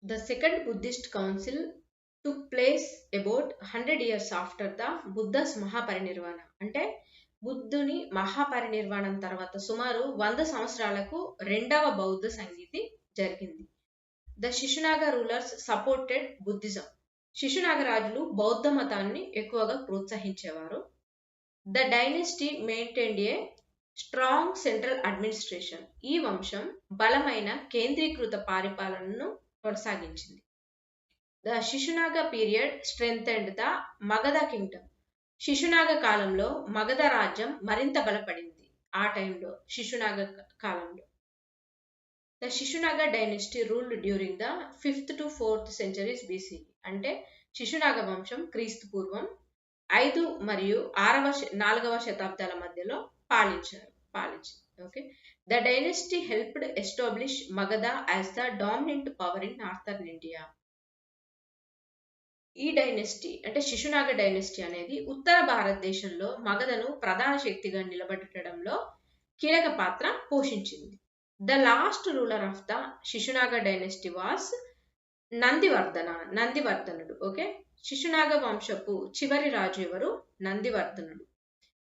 The second Buddhist Council took place about 100 years after the Buddha's Mahaparinirvana. అంటే బుద్ధుని మహాపరినిర్వాణం తర్వాత సుమారు 100 సంవత్సరాలకు రెండవ బౌద్ధ సంగీతి జరిగింది. The Shishunaga rulers supported Buddhism. Shishunaga రాజులు బౌద్ధ మతాన్ని ఎక్కువగా ప్రోత్సహించేవారు. The dynasty maintained a strong central administration. ఈ వంశం బలమైన కేంద్రీకృత పరిపాలనను కొనసాగించింది. The Shishunaga period strengthened the Magadha kingdom. Shishunaga కాలంలో మగధ రాజ్యం మరింత బలపడింది. ఆ టైంలో శిశునాగ కాలంలో. The Shishunaga dynasty ruled during the 5th to 4th centuries BCE. అంటే శిశునాగ వంశం క్రీస్తు పూర్వం 5 మరియు 4వ శతాబ్దాల మధ్యలో పాలించింది. Okay, the dynasty helped establish Magadha as the dominant power in northern India. ఈ డైనెస్టీ అంటే శిశునాగ డైనెస్టీ అనేది ఉత్తర భారతదేశంలో మగధను ప్రధాన శక్తిగా నిలబెట్టడంలో కీలక పాత్ర పోషించింది. The last ruler of the Shishunaga dynasty was నందివర్ధనుడు. ఓకే, శిశునాగ వంశపు చివరి రాజు ఎవరు? నందివర్ధనుడు.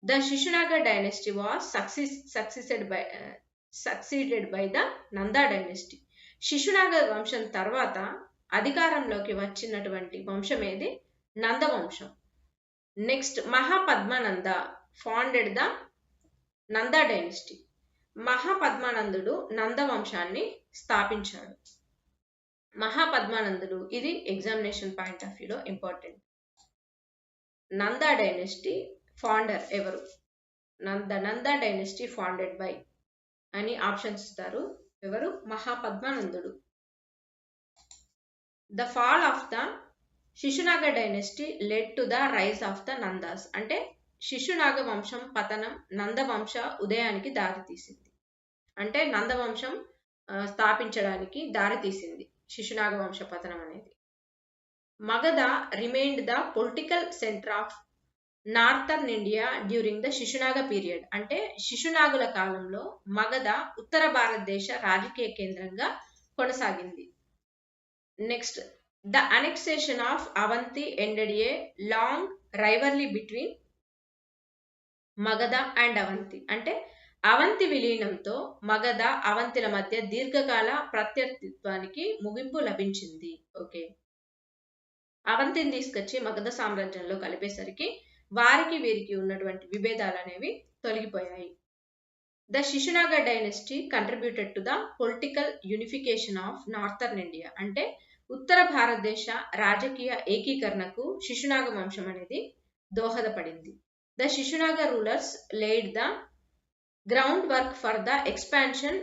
The Shishunaga dynasty was succeeded by the Nanda dynasty. Shishunaga వంశం తర్వాత అధికారంలోకి వచ్చినటువంటి వంశం ఏది? నందవంశం. Next Mahapadmananda founded the Nanda dynasty. మహాపద్మానందుడు నందవంశాన్ని స్థాపించాడు. మహాపద్మానందుడు, ఇది ఎగ్జామినేషన్ పాయింట్ ఆఫ్ వ్యూలో ఇంపార్టెంట్. నంద డైనస్టీ ఫౌండర్ ఎవరు? నంద డైనస్టీ ఫౌండెడ్ బై అని ఆప్షన్స్ ఇస్తారు. ఎవరు? మహాపద్మానందుడు. The fall of the Shishunaga dynasty led to the rise of the Nandas. అంటే శిశునాగ వంశం పతనం నందవంశ ఉదయానికి దారితీసింది. అంటే నందవంశం స్థాపించడానికి దారితీసింది శిశునాగ వంశ పతనం అనేది. Magadha remained the political centre of northern India during the Shishunaga period. అంటే శిశునాగుల కాలంలో మగధ ఉత్తర భారతదేశ రాజకీయ కేంద్రంగా కొనసాగింది. Next, the annexation of Avanti ended a long rivalry between Magadha and Avanti. అంటే అవంతి విలీనంతో మగధ అవంతిల మధ్య దీర్ఘకాల ప్రత్యర్థిత్వానికి ముగింపు లభించింది. ఓకే, అవంతిని తీసుకొచ్చి మగధ సామ్రాజ్యంలో కలిపేసరికి వారికి వీరికి ఉన్నటువంటి విభేదాలు అనేవి తొలగిపోయాయి. The Shishunaga dynasty contributed to the political unification of northern India. అంటే ఉత్తర భారతదేశ రాజకీయ ఏకీకరణకు శిశునాగ వంశం అనేది దోహదపడింది. The Shishunaga rulers laid the ground work for the expansion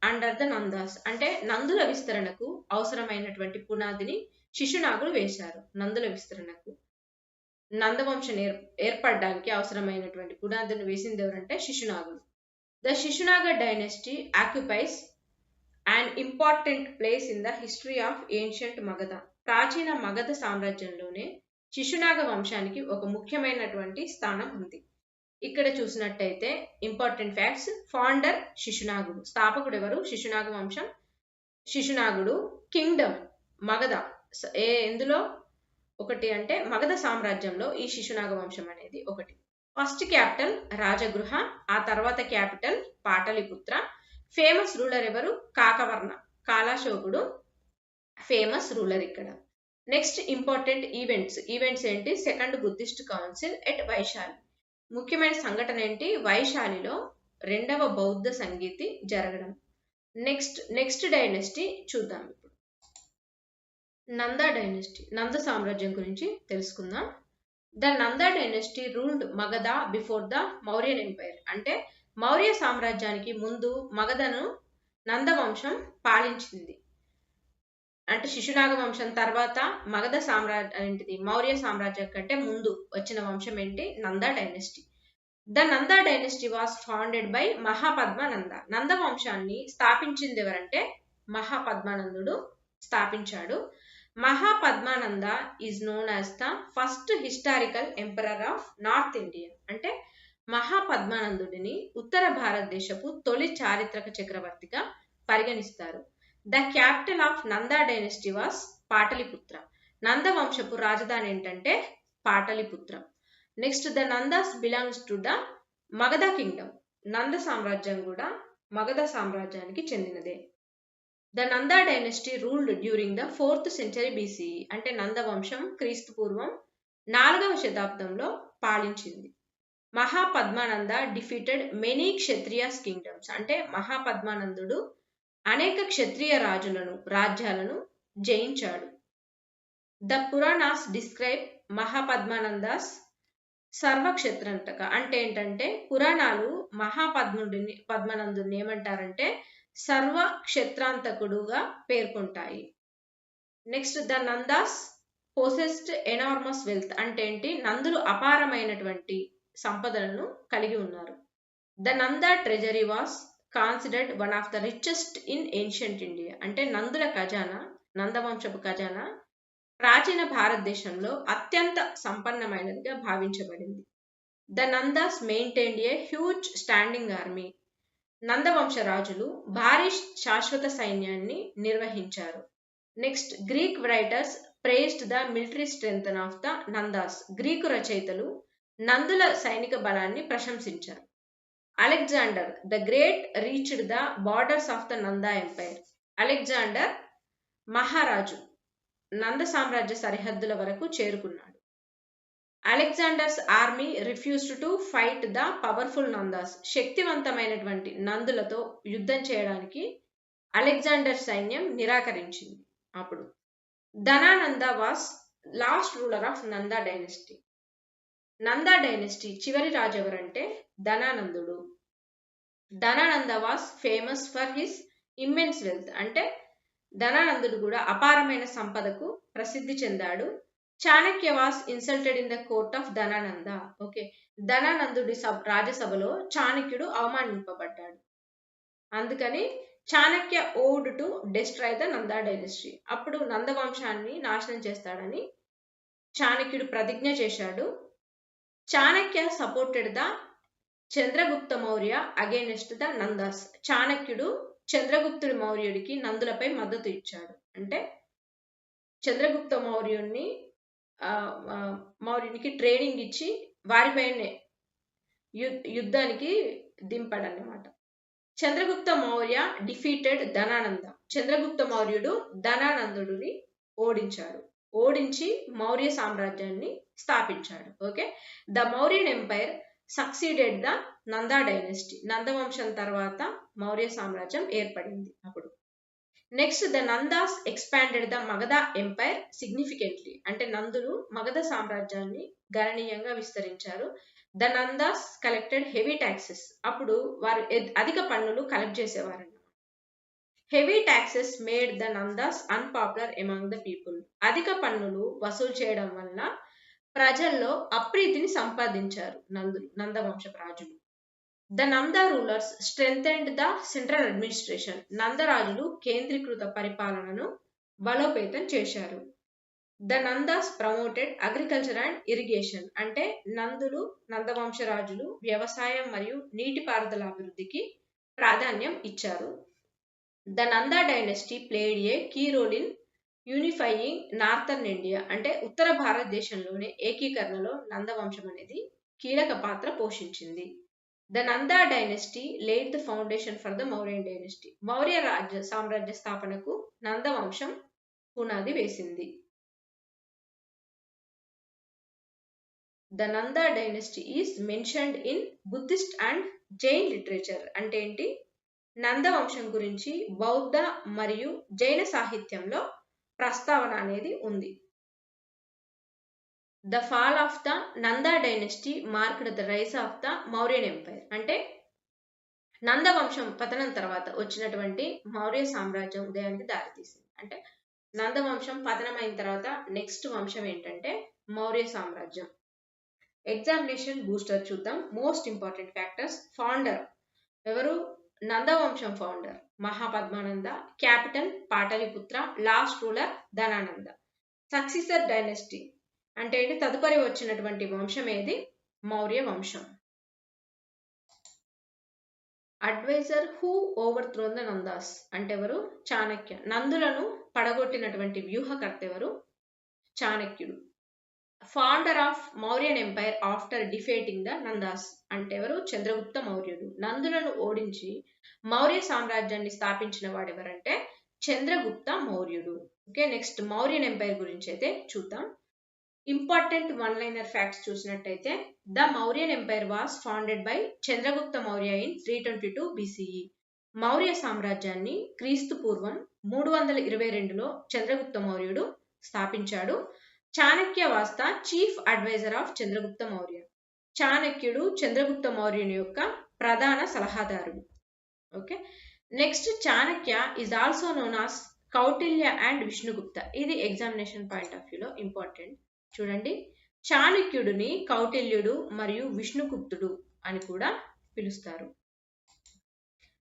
under the Nandas. అంటే నందుల విస్తరణకు అవసరమైనటువంటి పునాదిని శిశునాగులు వేశారు. నందుల విస్తరణకు, నందవంశం ఏర్పడడానికి అవసరమైనటువంటి పునాదిని వేసింది ఎవరంటే శిశునాగులు. The Shishunaga dynasty occupies an important place in the history of ancient Magadha. ప్రాచీన మగధ సామ్రాజ్యంలోనే శిశునాగ వంశానికి ఒక ముఖ్యమైనటువంటి స్థానం ఉంది. ఇక్కడ చూసినట్టయితే ఇంపార్టెంట్ ఫ్యాక్ట్స్. ఫౌండర్ శిశునాగుడు. స్థాపకుడు ఎవరు? శిశునాగ వంశం. శిశునాగుడు. కింగ్డమ్ మగధ. ఎందులో ఒకటి అంటే మగధ సామ్రాజ్యంలో ఈ శిశునాగ వంశం అనేది ఒకటి. ఫస్ట్ క్యాపిటల్ రాజగృహ, ఆ తర్వాత క్యాపిటల్ పాటలిపుత్ర. ఫేమస్ రూలర్ ఎవరు? కాకవర్ణ, కాలాశోకుడు ఫేమస్ రూలర్ ఇక్కడ. నెక్స్ట్ ఇంపార్టెంట్ ఈవెంట్స్ ఏంటి? Second Buddhist council at Vaishali. ముఖ్యమైన సంఘటన ఏంటి? వైశాలిలో రెండవ బౌద్ధ సంగీతి జరగడం. నెక్స్ట్ డైనస్టీ చూద్దాం ఇప్పుడు. నంద డైనస్టీ, నంద సామ్రాజ్యం గురించి తెలుసుకుందాం. The Nanda dynasty ruled Magadha before the Mauryan empire. అంటే మౌర్య సామ్రాజ్యానికి ముందు మగధను నందవంశం పాలించింది. అంటే శిశునాగ వంశం తర్వాత మగధ సామ్రాజ్యం ఏంటిది? మౌర్య సామ్రాజ్యం కంటే ముందు వచ్చిన వంశం ఏంటి? Nanda dynasty. The Nanda dynasty was founded by Mahapadmananda. Nanda వంశాన్ని స్థాపించింది ఎవరంటే మహాపద్మానందుడు స్థాపించాడు. Mahapadmananda is known as the first historical emperor of north India. అంటే మహాపద్మానందుడిని ఉత్తర భారతదేశపు తొలి చారిత్రక చక్రవర్తిగా పరిగణిస్తారు. The capital of Nanda dynasty was Pataliputra. Nanda వంశపు రాజధాని ఏంటంటే Pataliputra. Next, the Nandas belongs to the Magadha kingdom. Nanda సామ్రాజ్యం కూడా మగధ సామ్రాజ్యానికి చెందినదే. The Nanda dynasty ruled during the 4th century BCE. అంటే నంద వంశం క్రీస్తు పూర్వం 4వ శతాబ్దంలో పాలించింది. Mahapadmananda defeated many Kshatriyas kingdoms. అంటే మహాపద్మానందుడు అనేక క్షత్రియ రాజ్యాలను జయించాడు. The Puranas describe Mahapadmananda as Sarvakshatrantaka. అంటే ఏంటంటే పురాణాలు పద్మానందుడిని ఏమంటారంటే సర్వ క్షత్రాంతకుడుగా పేర్కొంటాయి. Next, the Nandas possessed enormous wealth. అంటే ఏంటి? నందులు అపారమైనటువంటి సంపదలను కలిగి ఉన్నారు. The Nanda treasury was considered one of the richest in ancient India. అంటే నందుల ఖజానా, నందవంశపు ఖజానా ప్రాచీన భారతదేశంలో అత్యంత సంపన్నమైనదిగా భావించబడింది. The Nandas maintained a huge standing army. నందవంశ రాజులు భారీ శాశ్వత సైన్యాన్ని నిర్వహించారు. Next, Greek writers praised the military strength of the Nandas. Greek రచయితలు నందుల సైనిక బలాన్ని ప్రశంసించారు. Alexander the great reached the borders of the Nanda empire. Alexander మహారాజు నంద సామ్రాజ్య సరిహద్దుల వరకు చేరుకున్నాడు. Alexander's army refused to fight the powerful Nandas. శక్తివంతమైనటువంటి నందులతో యుద్ధం చేయడానికి అలెగ్జాండర్ సైన్యం నిరాకరించింది. అప్పుడు Dhanananda was last ruler of Nanda dynasty. Nanda dynasty చివరి రాజు ఎవరంటే ధనానందుడు. Dhanananda was famous for his immense wealth. అంటే ధనానందుడు కూడా అపారమైన సంపదకు ప్రసిద్ధి చెందాడు. Chanakya was insulted in the court of Dhanananda. Okay, ధనానందుడి రాజసభలో చాణక్యుడు అవమానింపబడ్డాడు. అందుకని Chanakya vowed to destroy the Nanda dynasty. అప్పుడు నంద వంశాన్ని నాశనం చేస్తాడని చాణక్యుడు ప్రతిజ్ఞ చేశాడు. Chanakya supported the Chandragupta Maurya against the Nandas. చాణక్యుడు చంద్రగుప్తుడి మౌర్యుడికి నందులపై మద్దతు ఇచ్చాడు. అంటే చంద్రగుప్త మౌర్యునికి ట్రైనింగ్ ఇచ్చి వారిపైనే యుద్ధానికి దింపాడన్నమాట. చంద్రగుప్త మౌర్య డిఫీటెడ్ ధనానంద. చంద్రగుప్త మౌర్యుడు ధనానందుడిని ఓడించి మౌర్య సామ్రాజ్యాన్ని స్థాపించాడు. Okay, the Mauryan empire succeeded the Nanda dynasty. నందవంశం తర్వాత మౌర్య సామ్రాజ్యం ఏర్పడింది. అప్పుడు next the Nandas expanded the Magadha empire significantly. అంటే నందులు మగధ సామ్రాజ్యాన్ని గణనీయంగా విస్తరించారు. The Nandas collected heavy taxes. అప్పుడు వారు అధిక పన్నులు కలెక్ట్ చేసేవారు. Heavy taxes made the Nandas unpopular among the people. అధిక పన్నులు వసూలు చేయడం వల్ల ప్రజల్లో అప్రీతిని సంపాదించారు నందవంశపు రాజులు. The Nanda rulers strengthened the central administration. నందరాజులు కేంద్రీకృత పరిపాలనను బలోపేతం చేశారు. The Nandas promoted agriculture and irrigation. అంటే నందవంశరాజులు వ్యవసాయం మరియు నీటిపారుదల అభివృద్ధికి ప్రాధాన్యం ఇచ్చారు. The Nanda dynasty played a key role in unifying northern India. అంటే ఉత్తర భారతదేశంలోని ఏకీకరణలో నందవంశం అనేది కీలక పాత్ర పోషించింది. The Nanda dynasty laid the foundation for the Mauryan dynasty. Maurya సామ్రాజ్య స్థాపనకు నందవంశం పునాది వేసింది. The Nanda dynasty is mentioned in Buddhist and Jain literature. అంటే ఏంటి? నందవంశం గురించి బౌద్ధ మరియు జైన సాహిత్యంలో ప్రస్తావన అనేది ఉంది. The fall of the Nanda dynasty marked the rise of the Mauryan empire. అంటే నందవంశం పతనం తర్వాత వచ్చినటువంటి మౌర్య సామ్రాజ్యం ఉదయానికి దారితీసింది. అంటే నందవంశం పతనం అయిన తర్వాత నెక్స్ట్ వంశం ఏంటంటే మౌర్య సామ్రాజ్యం. ఎగ్జామినేషన్ బూస్టర్ చూద్దాం. Most important factors. ఫౌండర్ ఎవరు? నందవంశం founder Mahapadmananda. Capital Pataliputra. Last ruler Dhanananda. Successor dynasty అంటే ఏంటి? తదుపరి వచ్చినటువంటి వంశం ఏది? మౌర్య వంశం. Adviser who overthrown the Nandas అంటే ఎవరు? చాణక్య. నందులను పడగొట్టినటువంటి వ్యూహకర్త ఎవరు? చాణక్యుడు. Founder of Mauryan empire after defeating the Nandas అంటే ఎవరు? చంద్రగుప్త మౌర్యుడు. నందులను ఓడించి మౌర్య సామ్రాజ్యాన్ని స్థాపించిన వాడు ఎవరంటే చంద్రగుప్త మౌర్యుడు. ఓకే, నెక్స్ట్ మౌర్యన్ ఎంపైర్ గురించి అయితే చూద్దాం. ఇంపార్టెంట్ వన్ లైనర్ ఫ్యాక్ట్స్ చూసినట్టయితే the Mauryan empire was founded by Chandragupta Maurya in 322 BCE. Maurya సామ్రాజ్యాన్ని క్రీస్తు పూర్వం 322లో చంద్రగుప్త మౌర్యుడు స్థాపించాడు. Chanakya was the chief adviser of Chandragupta Maurya. చాణక్యుడు చంద్రగుప్త మౌర్యుని యొక్క ప్రధాన సలహాదారుడు. Okay, next Chanakya is also known as Kautilya and Vishnugupta. ఇది ఎగ్జామినేషన్ పాయింట్ ఆఫ్ వ్యూలో ఇంపార్టెంట్. చూడండి, చాణక్యుడిని కౌటిల్యుడు మరియు విష్ణుగుప్తుడు అని కూడా పిలుస్తారు.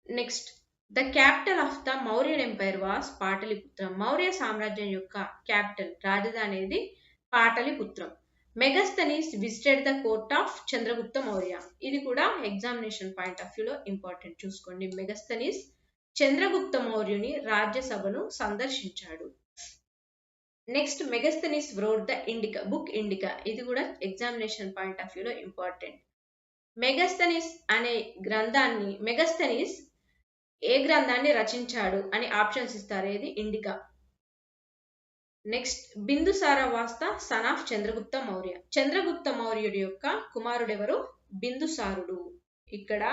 Next the capital of the Mauryan empire was Pataliputram. Maurya సామ్రాజ్యం యొక్క క్యాపిటల్ రాజధాని అనేది Pataliputram. Megasthenes visited the court of Chandragupta Maurya. ఇది కూడా ఎగ్జామినేషన్ పాయింట్ ఆఫ్ వ్యూలో ఇంపార్టెంట్. చూసుకోండి, మెగస్తనీస్ చంద్రగుప్త మౌర్యుని రాజ్యసభను సందర్శించాడు. Next Megasthenes wrote the Indica book Indica. ఇది కూడా ఎగ్జామినేషన్ పాయింట్ ఆఫ్ వ్యూలో ఇంపార్టెంట్. మెగస్తనీస్ ఏ గ్రంథాన్ని రచించాడు అని ఆప్షన్స్ ఇస్తారు. ఏది? Indica. Next Bindusara was the son of Chandragupta Maurya. Chandragupta మౌర్యుడి యొక్క కుమారుడెవరు? బిందుసారుడు. ఇక్కడ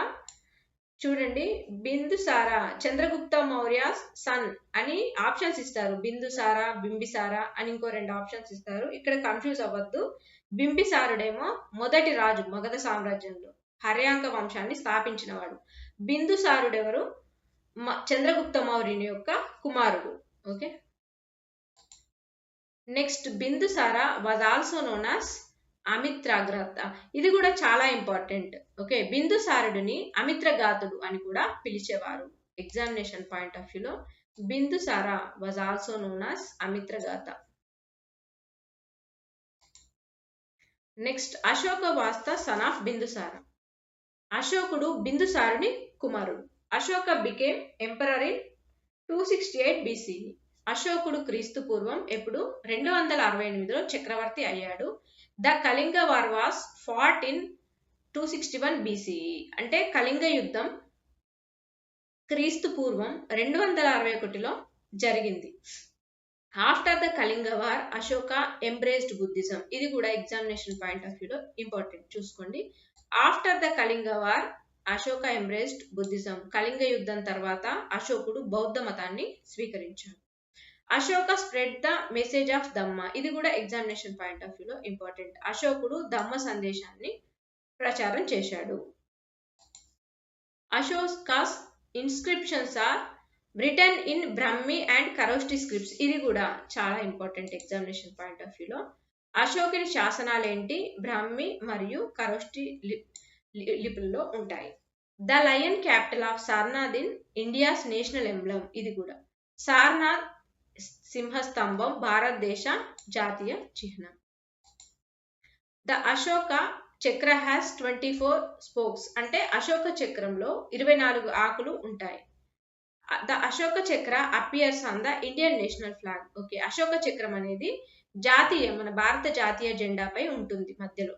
చూడండి, బిందుసార చంద్రగుప్త మౌర్య సన్ అని ఆప్షన్స్ ఇస్తారు. బిందుసార, బింబిసార అని ఇంకో 2 ఆప్షన్స్ ఇస్తారు. ఇక్కడ కన్ఫ్యూజ్ అవ్వద్దు. బింబిసారుడేమో మొదటి రాజు మగధ సామ్రాజ్యంలో, హర్యాంక వంశాన్ని స్థాపించినవాడు. బిందుసారుడెవరు? చంద్రగుప్త మౌర్యుని యొక్క కుమారుడు. Okay. Next Bindusara was also known as Amitraghata. ఇది కూడా చాలా ఇంపార్టెంట్. ఓకే, బిందుసారుడిని అమిత్రఘాతుడు అని కూడా పిలిచేవారు. ఎగ్జామినేషన్ పాయింట్ ఆఫ్ వ్యూలో Bindusara was also known as Amitraghata. Next Ashoka was the son of Bindusara. అశోకుడు బిందుసారుని కుమారుడు. Ashoka became emperor in 268 BCE. అశోకుడు క్రీస్తు పూర్వం ఎప్పుడు 268లో చక్రవర్తి అయ్యాడు. The Kalinga war was fought in 261 BCE. అంటే కళింగ యుద్ధం క్రీస్తు పూర్వం 261లో జరిగింది. After the Kalinga war Ashoka embraced Buddhism. ఇది కూడా ఎగ్జామినేషన్ పాయింట్ ఆఫ్ వ్యూలో ఇంపార్టెంట్, చూసుకోండి. After the Kalinga war Ashoka embraced Buddhism. Kalinga యుద్ధం తర్వాత అశోకుడు బౌద్ధ మతాన్ని స్వీకరించాడు. Ashoka spread the message of dhamma. ఇది కూడా ఎగ్జామినేషన్ పాయింట్ ఆఫ్ వ్యూలో ఇంపార్టెంట్. అశోకుడు ధమ్మ సందేశాన్ని ప్రచారం చేశాడు. Ashoka's inscriptions are written in Brahmi and Kharosthi scripts. ఇది కూడా చాలా ఇంపార్టెంట్ ఎగ్జామినేషన్ పాయింట్ ఆఫ్ వ్యూలో. అశోకుని శాసనాలు ఏంటి? బ్రహ్మి మరియు ఖరోష్టి లిపుల్లో ఉంటాయి. The lion capital of Sarnath in India's national emblem. ఇది కూడా సారనాథ్ సింహస్తంభం భారతదేశ జాతీయ చిహ్నం. ద అశోక చక్ర హ్యాస్ 24 స్పోక్స్. అంటే అశోక చక్రంలో 24 ఆకులు ఉంటాయి. The Ashoka chakra appears on the Indian national flag. Okay, Ashoka చక్రం అనేది మన భారత జాతీయ జెండాపై ఉంటుంది మధ్యలో.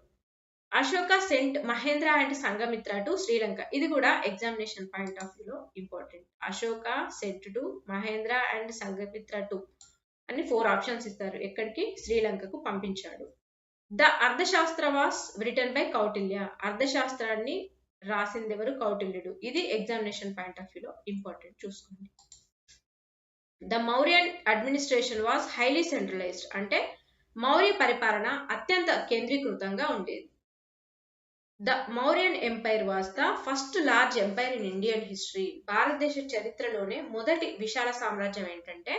Ashoka sent Mahendra and Sanghamitra to Sri Lanka. ఇది కూడా ఎగ్జామినేషన్ పాయింట్ ఆఫ్ వ్యూలో important. Ashoka sent to Mahendra and Sanghamitra to అని 4 ఆప్షన్స్ ఇస్తారు. ఎక్కడికి? శ్రీలంకకు పంపించాడు. The Arthashastra was written by Kautilya. అర్థశాస్త్రాన్ని రాసింది ఎవరు? కౌటిల్యుడు. ఇది ఎగ్జామినేషన్ పాయింట్ ఆఫ్ వ్యూలో ఇంపార్టెంట్, చూసుకోండి. The Mauryan administration was highly centralised. అంటే మౌర్య పరిపాలన అత్యంత కేంద్రీకృతంగా ఉండేది. The Mauryan empire was the first large empire in Indian history. భారతదేశ చరిత్రలోనే మొదటి విశాల సామ్రాజ్యం ఏంటంటే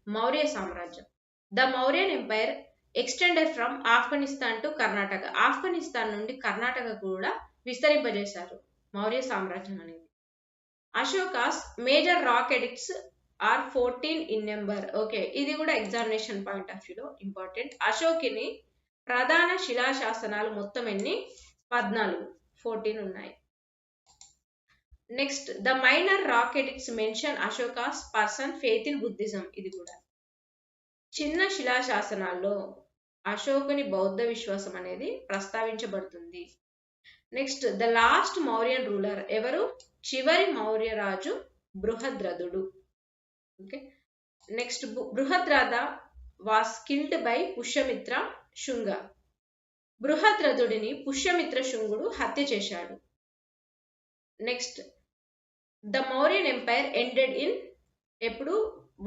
మౌర్య సామ్రాజ్యం. The Mauryan empire extended from Afghanistan to Karnataka. Afghanistan నుండి కర్ణాటక కూడా విస్తరింపజేశారు మౌర్య సామ్రాజ్యం అనేది. Ashoka's major rock edicts are 14 in number. Okay, ఇది కూడా ఎగ్జామినేషన్ పాయింట్ ఆఫ్ వ్యూలో ఇంపార్టెంట్. అశోకుని ప్రధాన శిలాశాసనాలు మొత్తం ఎన్ని? 14 ఉన్నాయి. Next the minor rock addicts mention Ashoka's person faith in Buddhism. ఇది కూడా చిన్న శిలాశాసనాల్లో అశోకుని బౌద్ధ విశ్వాసం అనేది ప్రస్తావించబడుతుంది. Next the last Mauryan ruler ఎవరు? చివరి మౌర్య రాజు బృహద్రథుడు. Okay, next Brihadratha was killed by Pushyamitra Shunga. బృహద్రథుడిని పుష్యమిత్ర శుంగుడు హత్య చేశాడు. Next the Mauryan empire ended in ఎప్పుడు?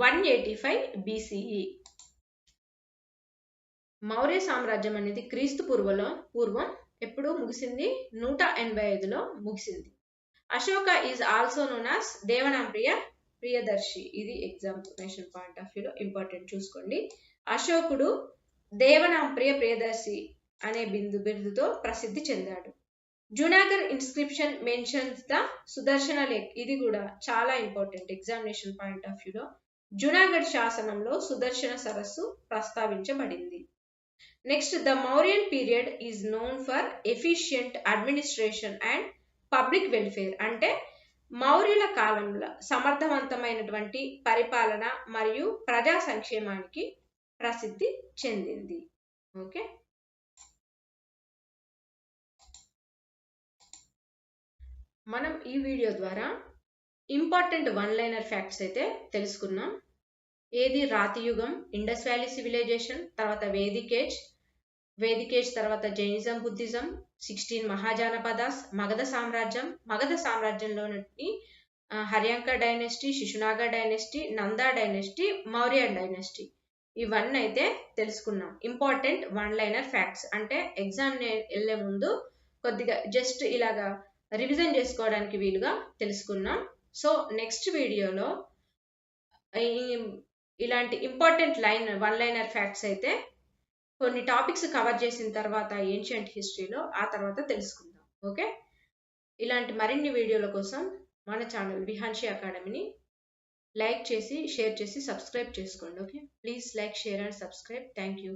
185 BCE. మౌర్య సామ్రాజ్యం అనేది క్రీస్తు పూర్వం ఎప్పుడు ముగిసింది? 185లో ముగిసింది. Ashoka is also known as Devanampriya Priyadarshi. ఇది ఎగ్జామినేషన్ పాయింట్ ఆఫ్ వ్యూలో ఇంపార్టెంట్, చూసుకోండి. అశోకుడు దేవనాంప్రియ ప్రియదర్శి అనే బిరుదుతో ప్రసిద్ధి చెందాడు. Junagarh inscription mentions the Sudarshana lake. ఇది కూడా చాలా ఇంపార్టెంట్ ఎగ్జామినేషన్ పాయింట్ ఆఫ్ వ్యూలో. జునాగఢ్ శాసనంలో సుదర్శన సరస్సు ప్రస్తావించబడింది. Next the Mauryan period is known for efficient administration and public welfare. అంటే మౌర్యుల కాలంలో సమర్థవంతమైనటువంటి పరిపాలన మరియు ప్రజా సంక్షేమానికి ప్రసిద్ధి చెందింది. ఓకే, మనం ఈ వీడియో ద్వారా ఇంపార్టెంట్ 1 లైనర్ ఫ్యాక్ట్స్ అయితే తెలుసుకున్నాం. ఏది రాతి యుగం, ఇండస్ వ్యాలీ సివిలైజేషన్, తర్వాత వేదికేజ్ తర్వాత జైనిజం, బుద్ధిజం, 16 మహాజానపదాస్, మగధ సామ్రాజ్యంలోని Haryanka dynasty, Shishunaga dynasty, Nanda dynasty, Maurya dynasty. ఇవన్నీ అయితే తెలుసుకున్నాం. ఇంపార్టెంట్ వన్ లైనర్ ఫ్యాక్ట్స్ అంటే ఎగ్జామ్ వెళ్ళే ముందు కొద్దిగా జస్ట్ ఇలాగా రివిజన్ చేసుకోవడానికి వీలుగా తెలుసుకున్నాం. సో నెక్స్ట్ వీడియోలో ఇలాంటి ఇంపార్టెంట్ వన్ లైనర్ ఫ్యాక్ట్స్ అయితే కొన్ని టాపిక్స్ కవర్ చేసిన తర్వాత ఏన్షియంట్ హిస్టరీలో ఆ తర్వాత తెలుసుకుందాం. ఓకే, ఇలాంటి మరిన్ని వీడియోల కోసం మన ఛానల్ విహాన్షి అకాడమీని లైక్ చేసి షేర్ చేసి సబ్స్క్రైబ్ చేసుకోండి. Okay, please like, share and subscribe. Thank you.